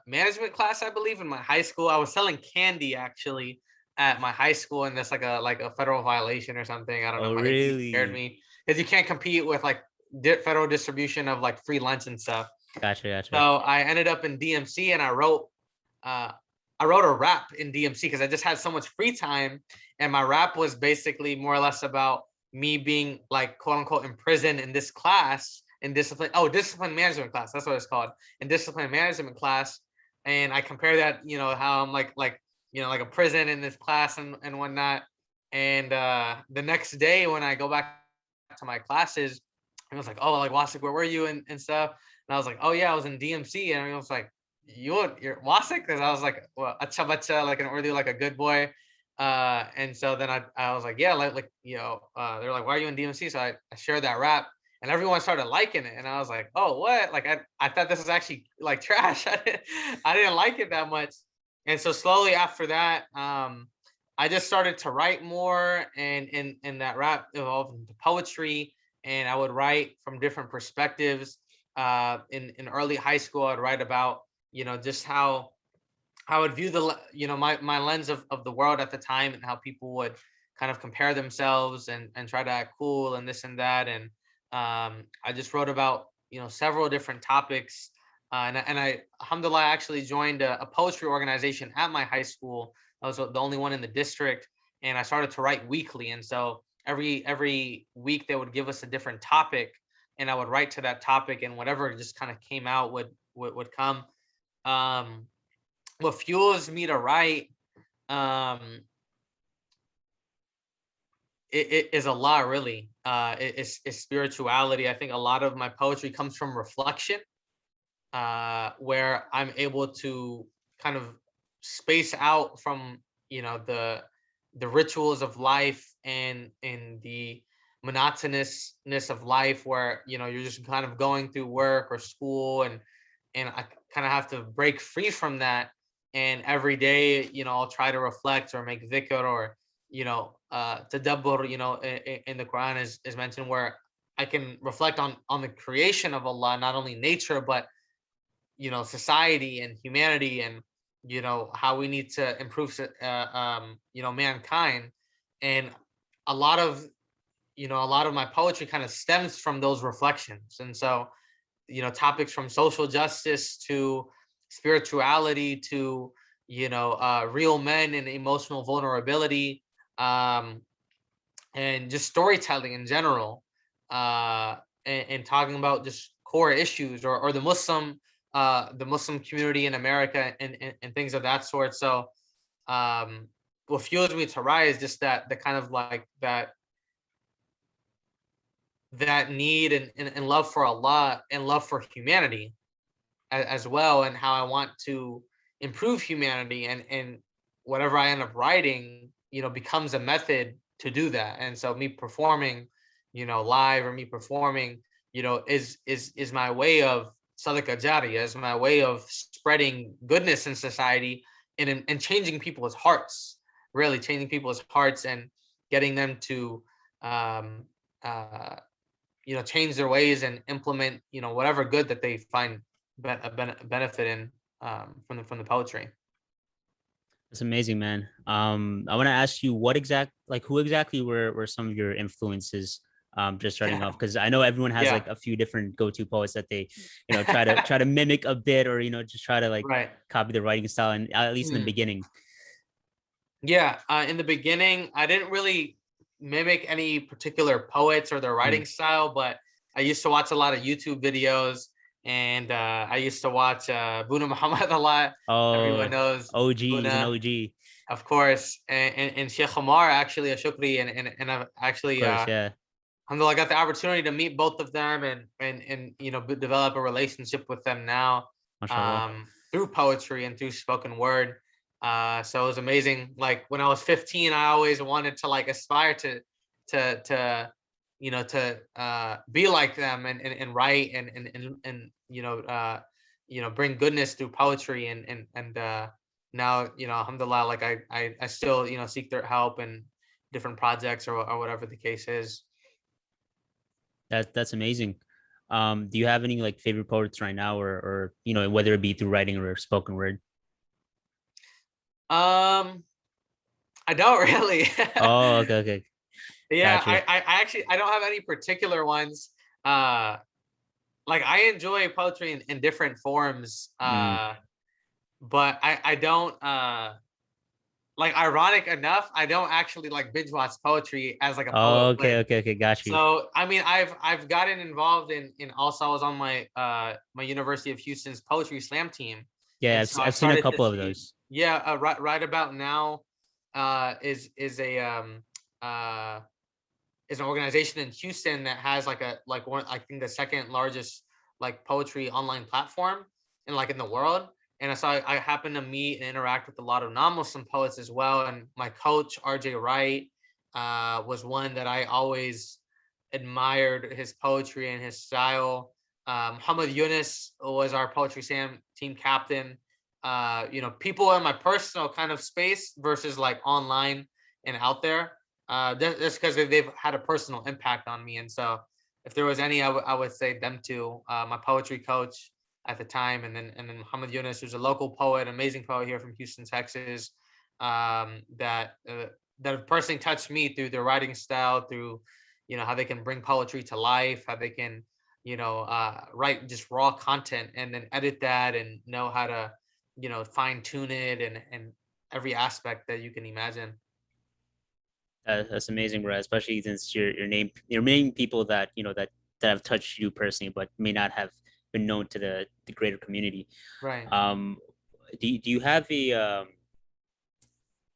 management class, I believe, in my high school. I was selling candy actually at my high school, and that's like a federal violation or something. I don't know. Oh My AP scared really? me because you can't compete with like federal distribution of like free lunch and stuff. Gotcha, gotcha. So I ended up in DMC, and uh, I wrote a rap in DMC because I just had so much free time, and my rap was basically more or less about me being like quote unquote imprisoned in this class in discipline. Oh, discipline management class. That's what it's called, in discipline management class. And I compare that, how I'm like a prison in this class and whatnot. And the next day when I go back to my classes, I was like, oh, like Wasiq, where were you and stuff? And I was like, oh yeah, I was in DMC. And I was like, you're Wasiq? Because I was like, well, acha bacha, like in Urdu, like a good boy. And so then I was like, yeah, they're like, why are you in DMC? So I shared that rap, and everyone started liking it. And I was like, oh, what? Like I thought this was actually like trash. I didn't like it that much. And so slowly after that, I just started to write more, and that rap evolved into poetry, and I would write from different perspectives. In early high school, I'd write about just how I would view my lens of the world at the time, and how people would kind of compare themselves and try to act cool and this and that. And I just wrote about several different topics. And I alhamdulillah, I actually joined a poetry organization at my high school. I was the only one in the district, and I started to write weekly. And so every week they would give us a different topic, and I would write to that topic, and whatever just kind of came out would come. Um, what fuels me to write, um it is a lot, really. It's spirituality. I think a lot of my poetry comes from reflection, where I'm able to kind of space out from the rituals of life, and the monotonousness of life, where you're just kind of going through work or school, and I kind of have to break free from that. And every day, I'll try to reflect or make dhikr, or tadabbur, in the Quran is mentioned, where I can reflect on the creation of Allah, not only nature, but society and humanity, and how we need to improve mankind. And a lot of my poetry kind of stems from those reflections. And so topics from social justice to spirituality to real men and emotional vulnerability, um, and just storytelling in general, and talking about just core issues, or the Muslim community in America, and things of that sort. So what fuels me to write is just that the kind of like that need and love for Allah and love for humanity as well, and how I want to improve humanity, and whatever I end up writing, becomes a method to do that. And so me performing, live, or me performing, is my way of sadaqah jariyah, is my way of spreading goodness in society, and changing people's hearts, really changing people's hearts, and getting them to um, uh, change their ways and implement, whatever good that they find benefit in, from the poetry. That's amazing, man. I want to ask you who exactly were some of your influences, just starting off, because I know everyone has Yeah, like a few different go-to poets that they, try to mimic a bit, or just try to like right. copy the writing style, and at least in the Mm. beginning. Yeah, in the beginning, I didn't really mimic any particular poets or their Mm. writing style, but I used to watch a lot of YouTube videos, and I used to watch Buna Muhammad a lot. Everyone Oh, knows OG is an Buna, OG, of course, and Sheikh Omar, actually, a Shukri, and I've of actually, course, yeah, alhamdulillah, I got the opportunity to meet both of them, and develop a relationship with them now, mashallah. through poetry and through spoken word. So it was amazing. Like when I was 15, I always wanted to like aspire to be like them, and write, and bring goodness through poetry, and now, alhamdulillah, like I still, seek their help in different projects, or whatever the case is. That's amazing. Do you have any like favorite poets right now, or whether it be through writing or spoken word? Um, I don't really. Oh, okay, okay, Yeah, gotcha. I actually, I don't have any particular ones. Uh, like I enjoy poetry in different forms. Mm. But I don't, like, ironic enough, I don't actually like binge watch poetry as like a poet Oh, would. okay, okay, okay, got you. So I mean, I've gotten involved in also, I was on my University of Houston's poetry slam team, Yeah, and so I I've seen a started to couple of see. those. Yeah, right about now, is a uh is an organization in Houston that has like one, I think, the second largest like poetry online platform in the world. And so I happen to meet and interact with a lot of non-Muslim poets as well. And my coach, RJ Wright, was one that I always admired, his poetry and his style. Muhammad Yunus was our poetry team captain. People in my personal kind of space versus like online and out there, just because they've had a personal impact on me. And so if there was any, I would say them two, my poetry coach at the time, and then Muhammad Yunus, who's a local poet, amazing poet here from Houston, Texas, that have personally touched me through their writing style, through how they can bring poetry to life, how they can write just raw content and then edit that, and know how to fine tune it, and every aspect that you can imagine. That's amazing, bro. Especially since you're naming people that that have touched you personally, but may not have been known to the greater community. Right. Um, do you have a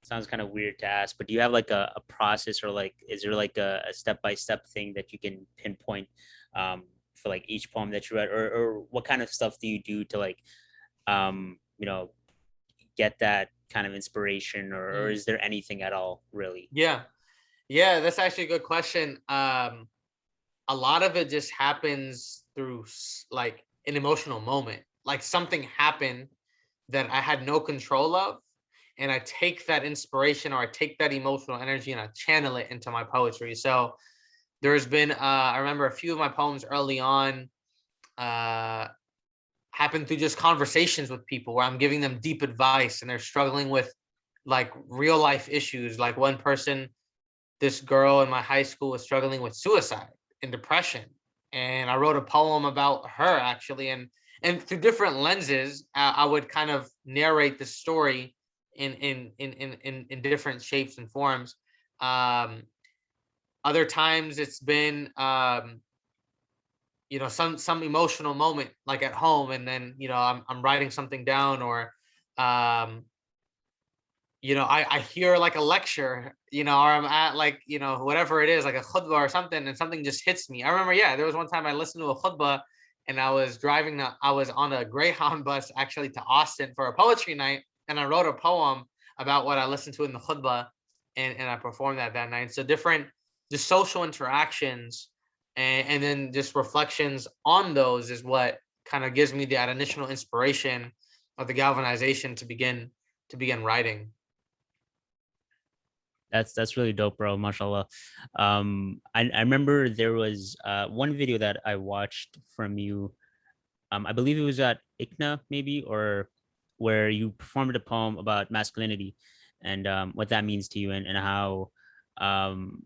sounds kind of weird to ask, but do you have like a process, or like is there like a step-by-step thing that you can pinpoint for like each poem that you read, or what kind of stuff do you do to like um, you know, get that kind of inspiration, or Mm. is there anything at all really? Yeah. Yeah, that's actually a good question. A lot of it just happens through like an emotional moment. Like something happened that I had no control of, and I take that inspiration, or I take that emotional energy, and I channel it into my poetry. So there's been, I remember a few of my poems early on, uh happened through just conversations with people where I'm giving them deep advice, and they're struggling with like real life issues. Like one person, this girl in my high school, was struggling with suicide and depression, and I wrote a poem about her, actually, and through different lenses, I would kind of narrate the story in different shapes and forms. Um, Other times it's been, some emotional moment like at home, and then I'm writing something down, or um I hear like a lecture, or I'm at like, whatever it is, like a khutbah or something, and something just hits me. I remember, yeah, there was one time I listened to a khutbah and I was on a Greyhound bus actually to Austin for a poetry night, and I wrote a poem about what I listened to in the khutbah, and I performed that night. So different, just social interactions, and then just reflections on those is what kind of gives me that initial inspiration of the galvanization to begin writing. That's really dope, bro. Mashallah. I remember there was one video that I watched from you. I believe it was at ICNA maybe, or where you performed a poem about masculinity and what that means to you, and how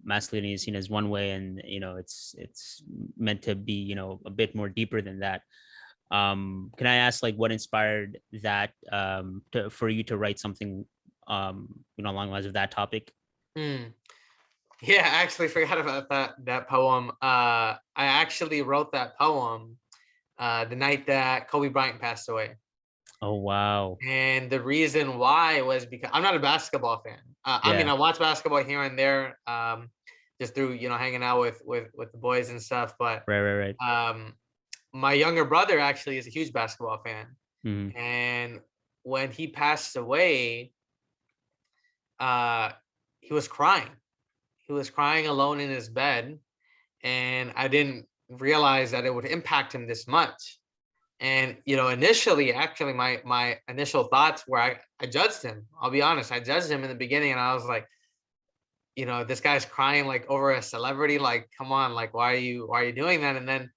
masculinity is seen as one way, and it's meant to be a bit more deeper than that. Can I ask like what inspired that for you to write something along the lines of that topic? Hmm. Yeah, I actually forgot about that poem. I actually wrote that poem the night that Kobe Bryant passed away. Oh wow. And the reason why was because I'm not a basketball fan. I mean, Yeah. I watch basketball here and there, just through hanging out with the boys and stuff. But Right, right, right. um, my younger brother actually is a huge basketball fan, Mhm. and when he passed away, uh, he was crying. He was crying alone in his bed, and I didn't realize that it would impact him this much. And initially, actually, my initial thoughts were I judged him. I'll be honest, I judged him in the beginning, and I was like, this guy's crying like over a celebrity. Like, come on, like why are you doing that? And then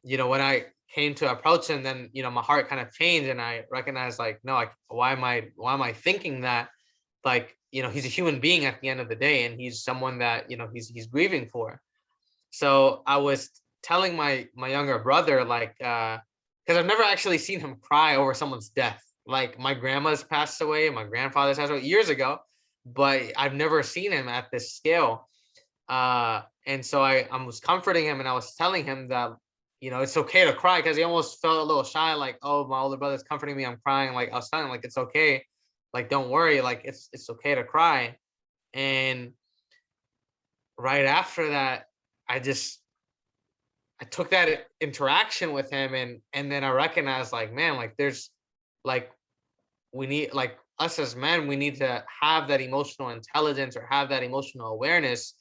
when I came to approach him, then my heart kind of changed, and I recognized like, no, like why am I thinking that? Like, he's a human being at the end of the day, and he's someone that he's grieving for. So I was telling my younger brother, like, because I've never actually seen him cry over someone's death. Like, my grandma's passed away, my grandfather's passed away years ago, but I've never seen him at this scale. And so I was comforting him, and I was telling him that it's okay to cry, because he almost felt a little shy, like, oh, my older brother's comforting me, I'm crying. Like, I was telling him, like, it's okay, like, don't worry, like, it's okay to cry. And right after that, I just I took that interaction with him, and then I recognized, like, man, like, there's like, we need, like, us as men, we need to have that emotional intelligence, or have that emotional awareness,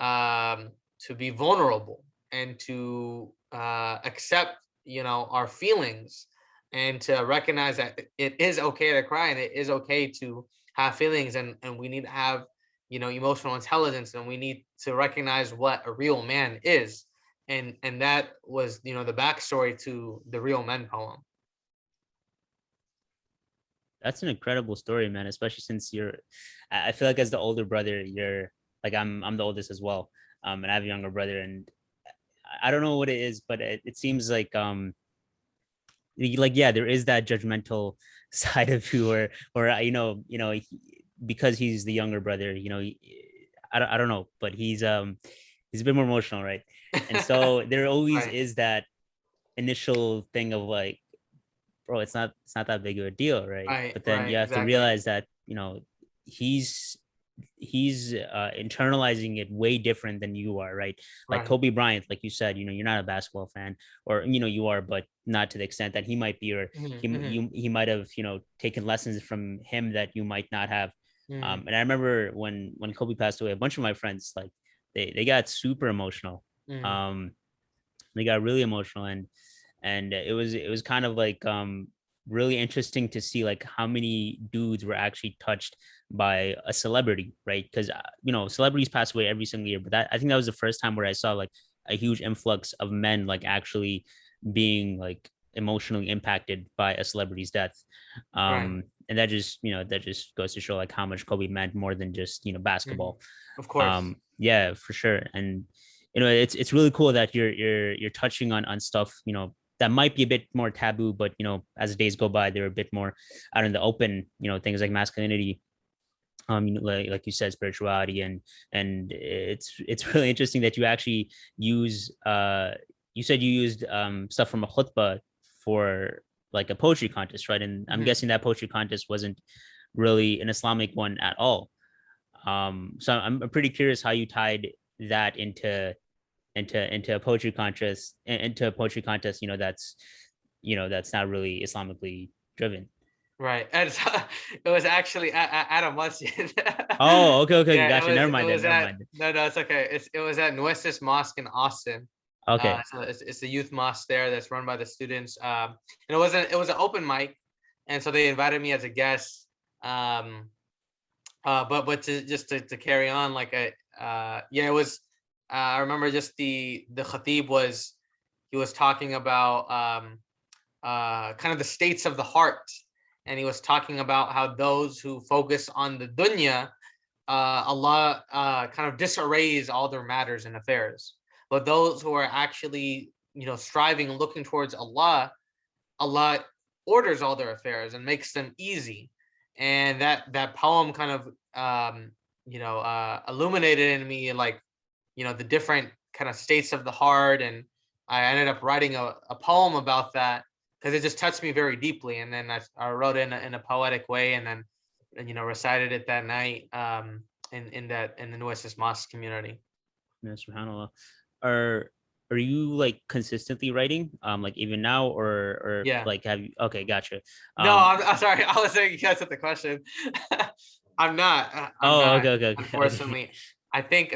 to be vulnerable, and to accept our feelings, and to recognize that it is okay to cry, and it is okay to have feelings, and we need to have emotional intelligence, and we need to recognize what a real man is. And that was the backstory to the Real Men poem. That's an incredible story, man. Especially since I feel like as the older brother, you're like I'm the oldest as well, and I have a younger brother, and I don't know what it is, but it seems like like yeah, there is that judgmental side of you, or because he's the younger brother, I don't know, but he's a bit more emotional, right? And so there always Right, is that initial thing of like, bro, it's not that big of a deal, right? right, But then you right, have to exactly. realize that he's he's internalizing it way different than you are, right? Like Right. Kobe Bryant, like you said, you're not a basketball fan, or you are, but not to the extent that he might be, or Mhm, he might have taken lessons from him that you might not have. mhm, And I remember when Kobe passed away, a bunch of my friends, like, they got super emotional. mhm, um they got really emotional, and it was kind of like really interesting to see like how many dudes were actually touched by a celebrity, right? Because celebrities pass away every single year, but I think that was the first time where I saw like a huge influx of men like actually being like emotionally impacted by a celebrity's death. right. And that just goes to show like how much Kobe meant more than just Mhm. basketball. Of course. Yeah, for sure. And it's really cool that you're touching on stuff that might be a bit more taboo, but as days go by, they're a bit more out in the open. Things like masculinity, like you said, spirituality, and it's really interesting that you actually use you said you used stuff from a khutbah for like a poetry contest, right? And I'm Mhm. guessing that poetry contest wasn't really an Islamic one at all. So I'm pretty curious how you tied that into a poetry contest, into a poetry contest, that's not really Islamically driven. Right. And so, it was actually at a masjid. Oh, okay, okay, Yeah, gotcha. Never it mind then. was Never at mind. no, no, it's okay. It was at Nueces Mosque in Austin. Okay. So it's a youth mosque there that's run by the students. And it was an open mic, and so they invited me as a guest. But to carry on, like yeah, it was. I remember just the khatib was, he was talking about kind of the states of the heart, and he was talking about how those who focus on the dunya, Allah kind of disarrays all their matters and affairs. But those who are actually, striving and looking towards Allah, Allah orders all their affairs and makes them easy. And that poem kind of illuminated in me, like, the different kind of states of the heart, and I ended up writing a poem about that because it just touched me very deeply. And then I wrote it in a poetic way, and then recited it that night in the Nueces Mosque community. Yeah, subhanallah. Are are you like consistently writing? Like even now, or Yeah. like have you? Okay, gotcha. No, Um. I'm sorry. I was saying you guys the question. I'm not. I'm Oh, not. okay, okay, okay, okay. Unfortunately, I think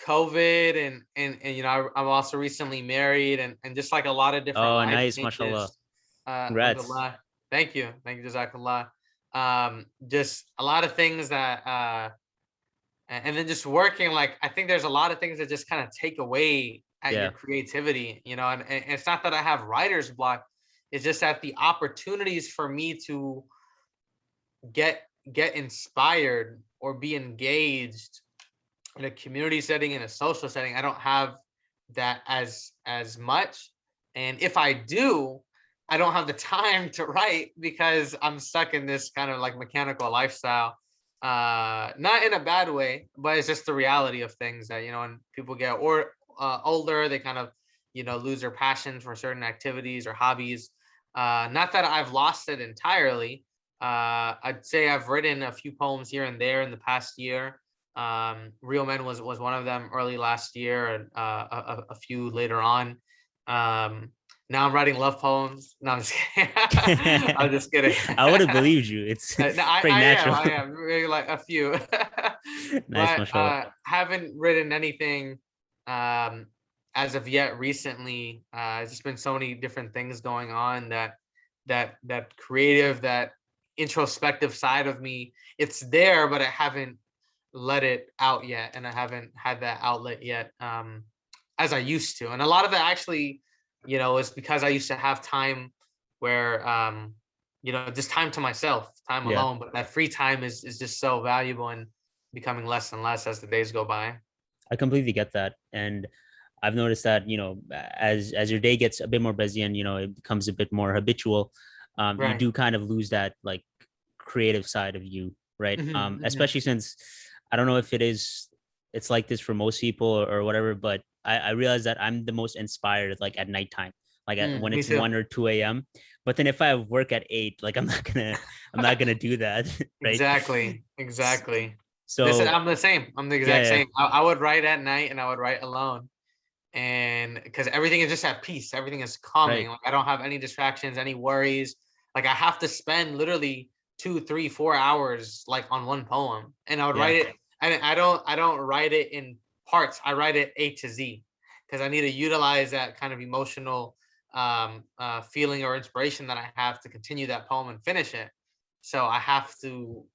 COVID and I'm also recently married, and just like a lot of different Oh, life nice, mashallah. changes. Congrats. Alhamdulillah. Thank you. Jazakallah. Just a lot of things that and then just working, like, I think there's a lot of things that just kind of take away at your Yeah, creativity, and it's not that I have writer's block. It's just that the opportunities for me to get get inspired or be engaged in a community setting, in a social setting, I don't have that as much. And if I do, I don't have the time to write because I'm stuck in this kind of like mechanical lifestyle. Not in a bad way, but it's just the reality of things that, when people get older, they kind of, lose their passion for certain activities or hobbies. Not that I've lost it entirely. I'd say I've written a few poems here and there in the past year. Real Men was one of them early last year, and a few later on. Now I'm writing love poems. No, I'm just kidding. I'm just kidding. I would have believed you. It's No, pretty natural. I am maybe like a few, Nice, but mashallah. haven't written anything um, as of yet recently. It's just been so many different things going on that creative, that introspective side of me, it's there, but I haven't let it out yet, and I haven't had that outlet yet, as I used to. And a lot of it actually, is because I used to have time where, just time to myself, time Yeah. alone. But that free time is just so valuable and becoming less and less as the days go by. I completely get that. And I've noticed that, as your day gets a bit more busy and, it becomes a bit more habitual, you Right. do kind of lose that like creative side of you, right? Especially since I don't know if it's like this for most people or whatever, but I realize that I'm the most inspired like at nighttime, like when Me it's too. 1 or 2 a.m. But then if I have work at 8, like I'm not gonna do that, right? Exactly. Exactly. This is, So I'm the same. I'm the yeah, exact yeah, same. I would write at night, and I would write alone, and because everything is just at peace, everything is calming. right, Like, I don't have any distractions, any worries. Like, I have to spend literally 2, 3, 4 hours like on one poem, and I would yeah, write it. And I don't write it in parts. I write it A to Z because I need to utilize that kind of emotional feeling or inspiration that I have to continue that poem and finish it. So I have to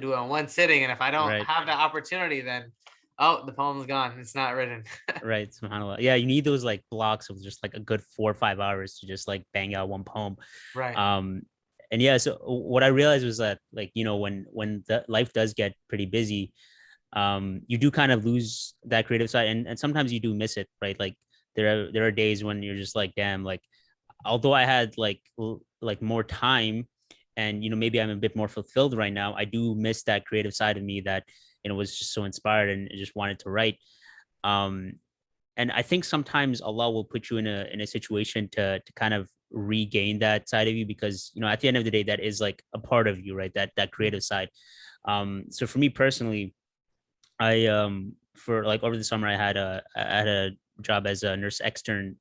do it in one sitting, and if I don't right. have that opportunity, then, oh, the poem's gone. It's not written. Right, subhanallah. Yeah, you need those like blocks of just like a good 4 or 5 hours to just like bang out one poem. Right. Um, and yeah, so what I realized was that like when the life does get pretty busy, you do kind of lose that creative side, and sometimes you do miss it, right? Like there are days when you're just like, damn, like although I had like more time, and maybe I'm a bit more fulfilled right now, I do miss that creative side of me that was just so inspired and just wanted to write. Um, and I think sometimes Allah will put you in a situation to kind of regain that side of you, because at the end of the day, that is like a part of you, right? That creative side. So for me personally, I for like over the summer, I had a job as a nurse extern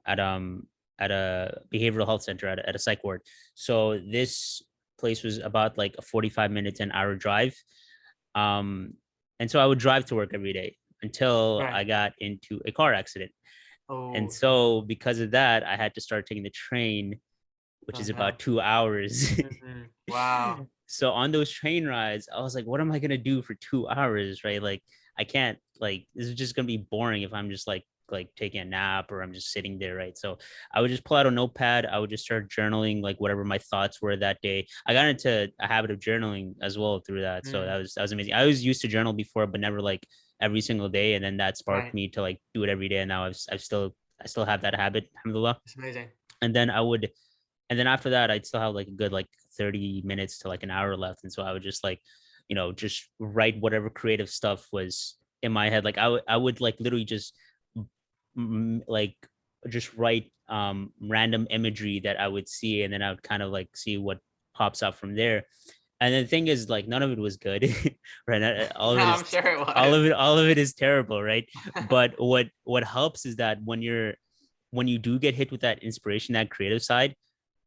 at at a behavioral health center at a psych ward. So this place was about like a 45 minute to an hour drive. um and so I would drive to work every day until Right. I got into a car accident. And Oh, so because of that, I had to start taking the train, which oh is no. about 2 hours. Wow. So on those train rides, I was like, what am I gonna do for 2 hours, right? Like, I can't, like, this is just gonna be boring if I'm just like taking a nap or I'm just sitting there, right? So I would just pull out a notepad. I would just start journaling like whatever my thoughts were that day. I got into a habit of journaling as well through that. So Mm, that was amazing. I was used to journal before, but never like every single day. And then that sparked right. me to like do it every day. And now I still have that habit, alhamdulillah. It's amazing. And then after that, I'd still have like a good like 30 minutes to like an hour left. And so I would just like, just write whatever creative stuff was in my head. Like I would like literally just like just write random imagery that I would see, and then I would kind of like see what pops up from there. And the thing is, like, none of it was good, right? All of No, it I'm is sure it all was. of it is terrible, right? But what helps is that when you do get hit with that inspiration, that creative side,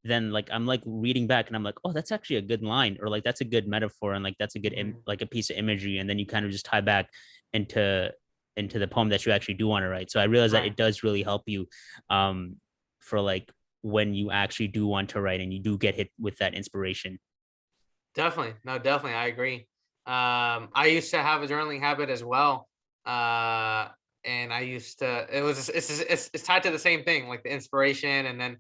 then like I'm like reading back and I'm like, oh, that's actually a good line, or like that's a good metaphor, and like that's a good Mhm. like a piece of imagery, and then you kind of just tie back into the poem that you actually do want to write. So I realized that Right. it does really help you um for like when you actually do want to write and you do get hit with that inspiration. Definitely. No, definitely. I agree. I used to have a journaling habit as well. Uh, and I used to, it's tied to the same thing, like the inspiration. And then,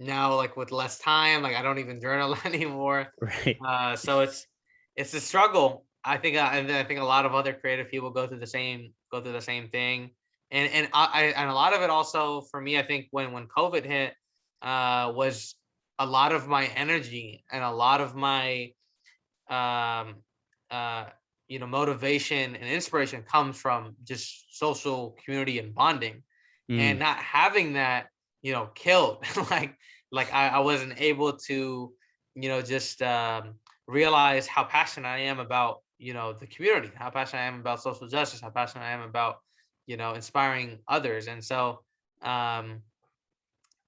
now like with less time, like I don't even journal anymore. Right. So it's a struggle. I think, and I think a lot of other creative people go through the same thing. And a lot of it also for me, I think when COVID hit, was a lot of my energy and a lot of my um uh motivation and inspiration comes from just social community and bonding, and Mm, not having that killed like I wasn't able to just realize how passionate I am about the community, how passionate I am about social justice, how passionate I am about inspiring others. And so um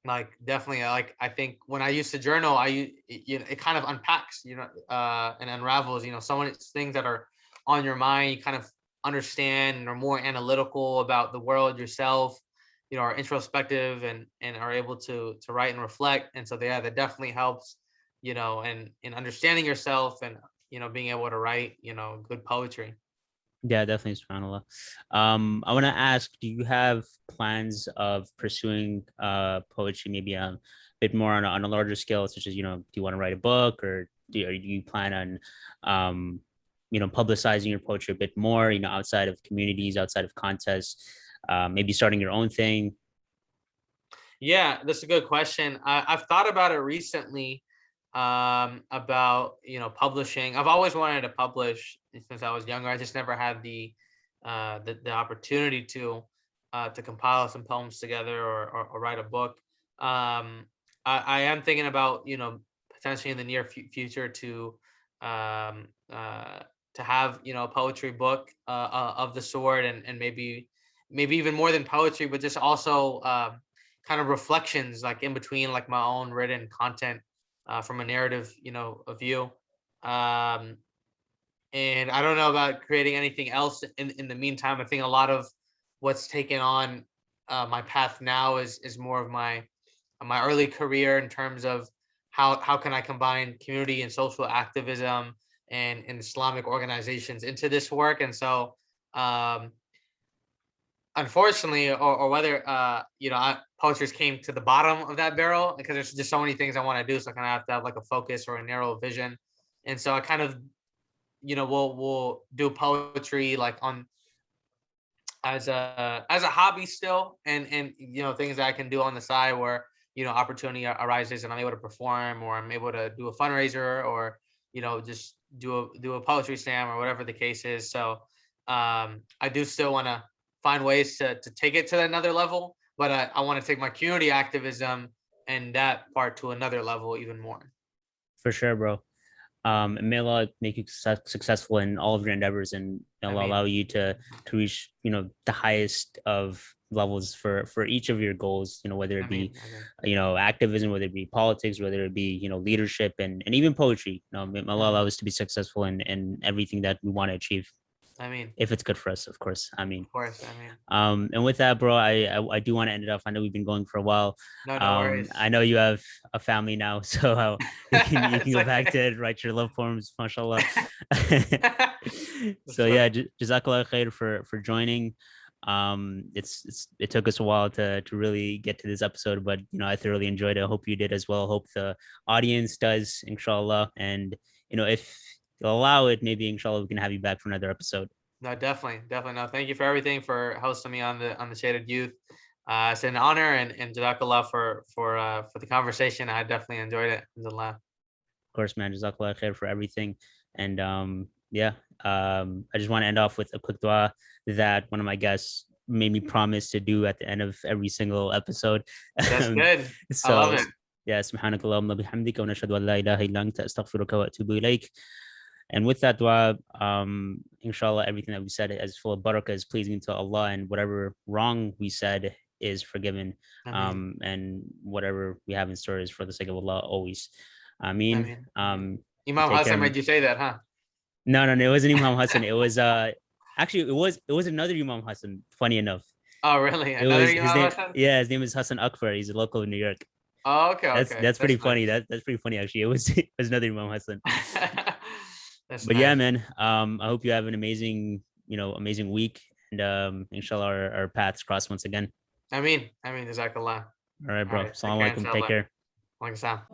like definitely, like I think when I used to journal, it kind of unpacks, and unravels, so many things that are on your mind. You kind of understand and are more analytical about the world yourself, are introspective and are able to write and reflect. And so yeah, that definitely helps, and in understanding yourself and being able to write, good poetry. yeah, definitely, subhanallah. I want to ask, do you have plans of pursuing poetry maybe a bit more on on a larger scale, such as, do you want to write a book, or do you plan on publicizing your poetry a bit more, outside of communities, outside of contests, maybe starting your own thing? Yeah, that's a good question. I've thought about it recently, about publishing. I've always wanted to publish since I was younger. I just never had the opportunity to compile some poems together, or write a book. I am thinking about potentially in the near future um, uh, to have a poetry book of the sort, and maybe even more than poetry, but just also kind of reflections like in between like my own written content, from a narrative a view. um and I don't know about creating anything else in the meantime. I think a lot of what's taken on my path now is more of my early career in terms of how can I combine community and social activism and Islamic organizations into this work. And so um unfortunately, or whether poachers came to the bottom of that barrel, because there's just so many things I want to do, so I kind of have to have like a focus or a narrow vision. And so I kind of will do poetry like on as a hobby still, and things that I can do on the side where opportunity arises and I'm able to perform, or I'm able to do a fundraiser, or just do a poetry slam, or whatever the case is. So I do still want to find ways to take it to another level, but I want to take my community activism and that part to another level even more. For sure, bro. And may Allah make you successful in all of your endeavors, and may Allah allow you to reach, the highest of levels for each of your goals, whether it be activism, whether it be politics, whether it be leadership, and even poetry. May Allah allow us to be successful in everything that we want to achieve. If it's good for us, of course. Of course. And with that, bro, I do want to end it off. I know we've been going for a while. No worries. I know you have a family now, so you can go back to write your love poems, mashallah. So yeah, jazakallah khair for joining. It took us a while to really get to this episode, but I thoroughly enjoyed it. I hope you did as well. Hope the audience does, inshallah. And if you'll allow it, maybe inshallah we can have you back for another episode. No, definitely. No, thank you for everything, for hosting me on the Shaded Youth. It's an honor, and jazakallah for the conversation. I definitely enjoyed it. Of course, man. Jazakallah khair for everything. And I just want to end off with a quick dua that one of my guests made me promise to do at the end of every single episode. That's good. So, I love it. Yeah, subhanakallahumma bihamdika wa nashhadu an la ilaha illa anta astaghfiruka wa atubu ilayk. And with that dua, inshallah, everything that we said is full of barakah, is pleasing to Allah, and whatever wrong we said is forgiven. And whatever we have in store is for the sake of Allah always. Ameen. Imam Hassan made you say that, huh? No, it wasn't Imam Hassan. It was actually it was another Imam Hassan, funny enough. Oh, really? Another Imam Hassan? Yeah, his name is Hassan Akbar. He's a local in New York. Oh, okay. That's pretty funny. That's pretty funny, actually. It was another Imam Hassan. But nice. Yeah, man, I hope you have an amazing week, and inshallah our paths cross once again. Ameen, jazakallah. All right, bro. Assalamualaikum. Take care. Waalaikumsalam.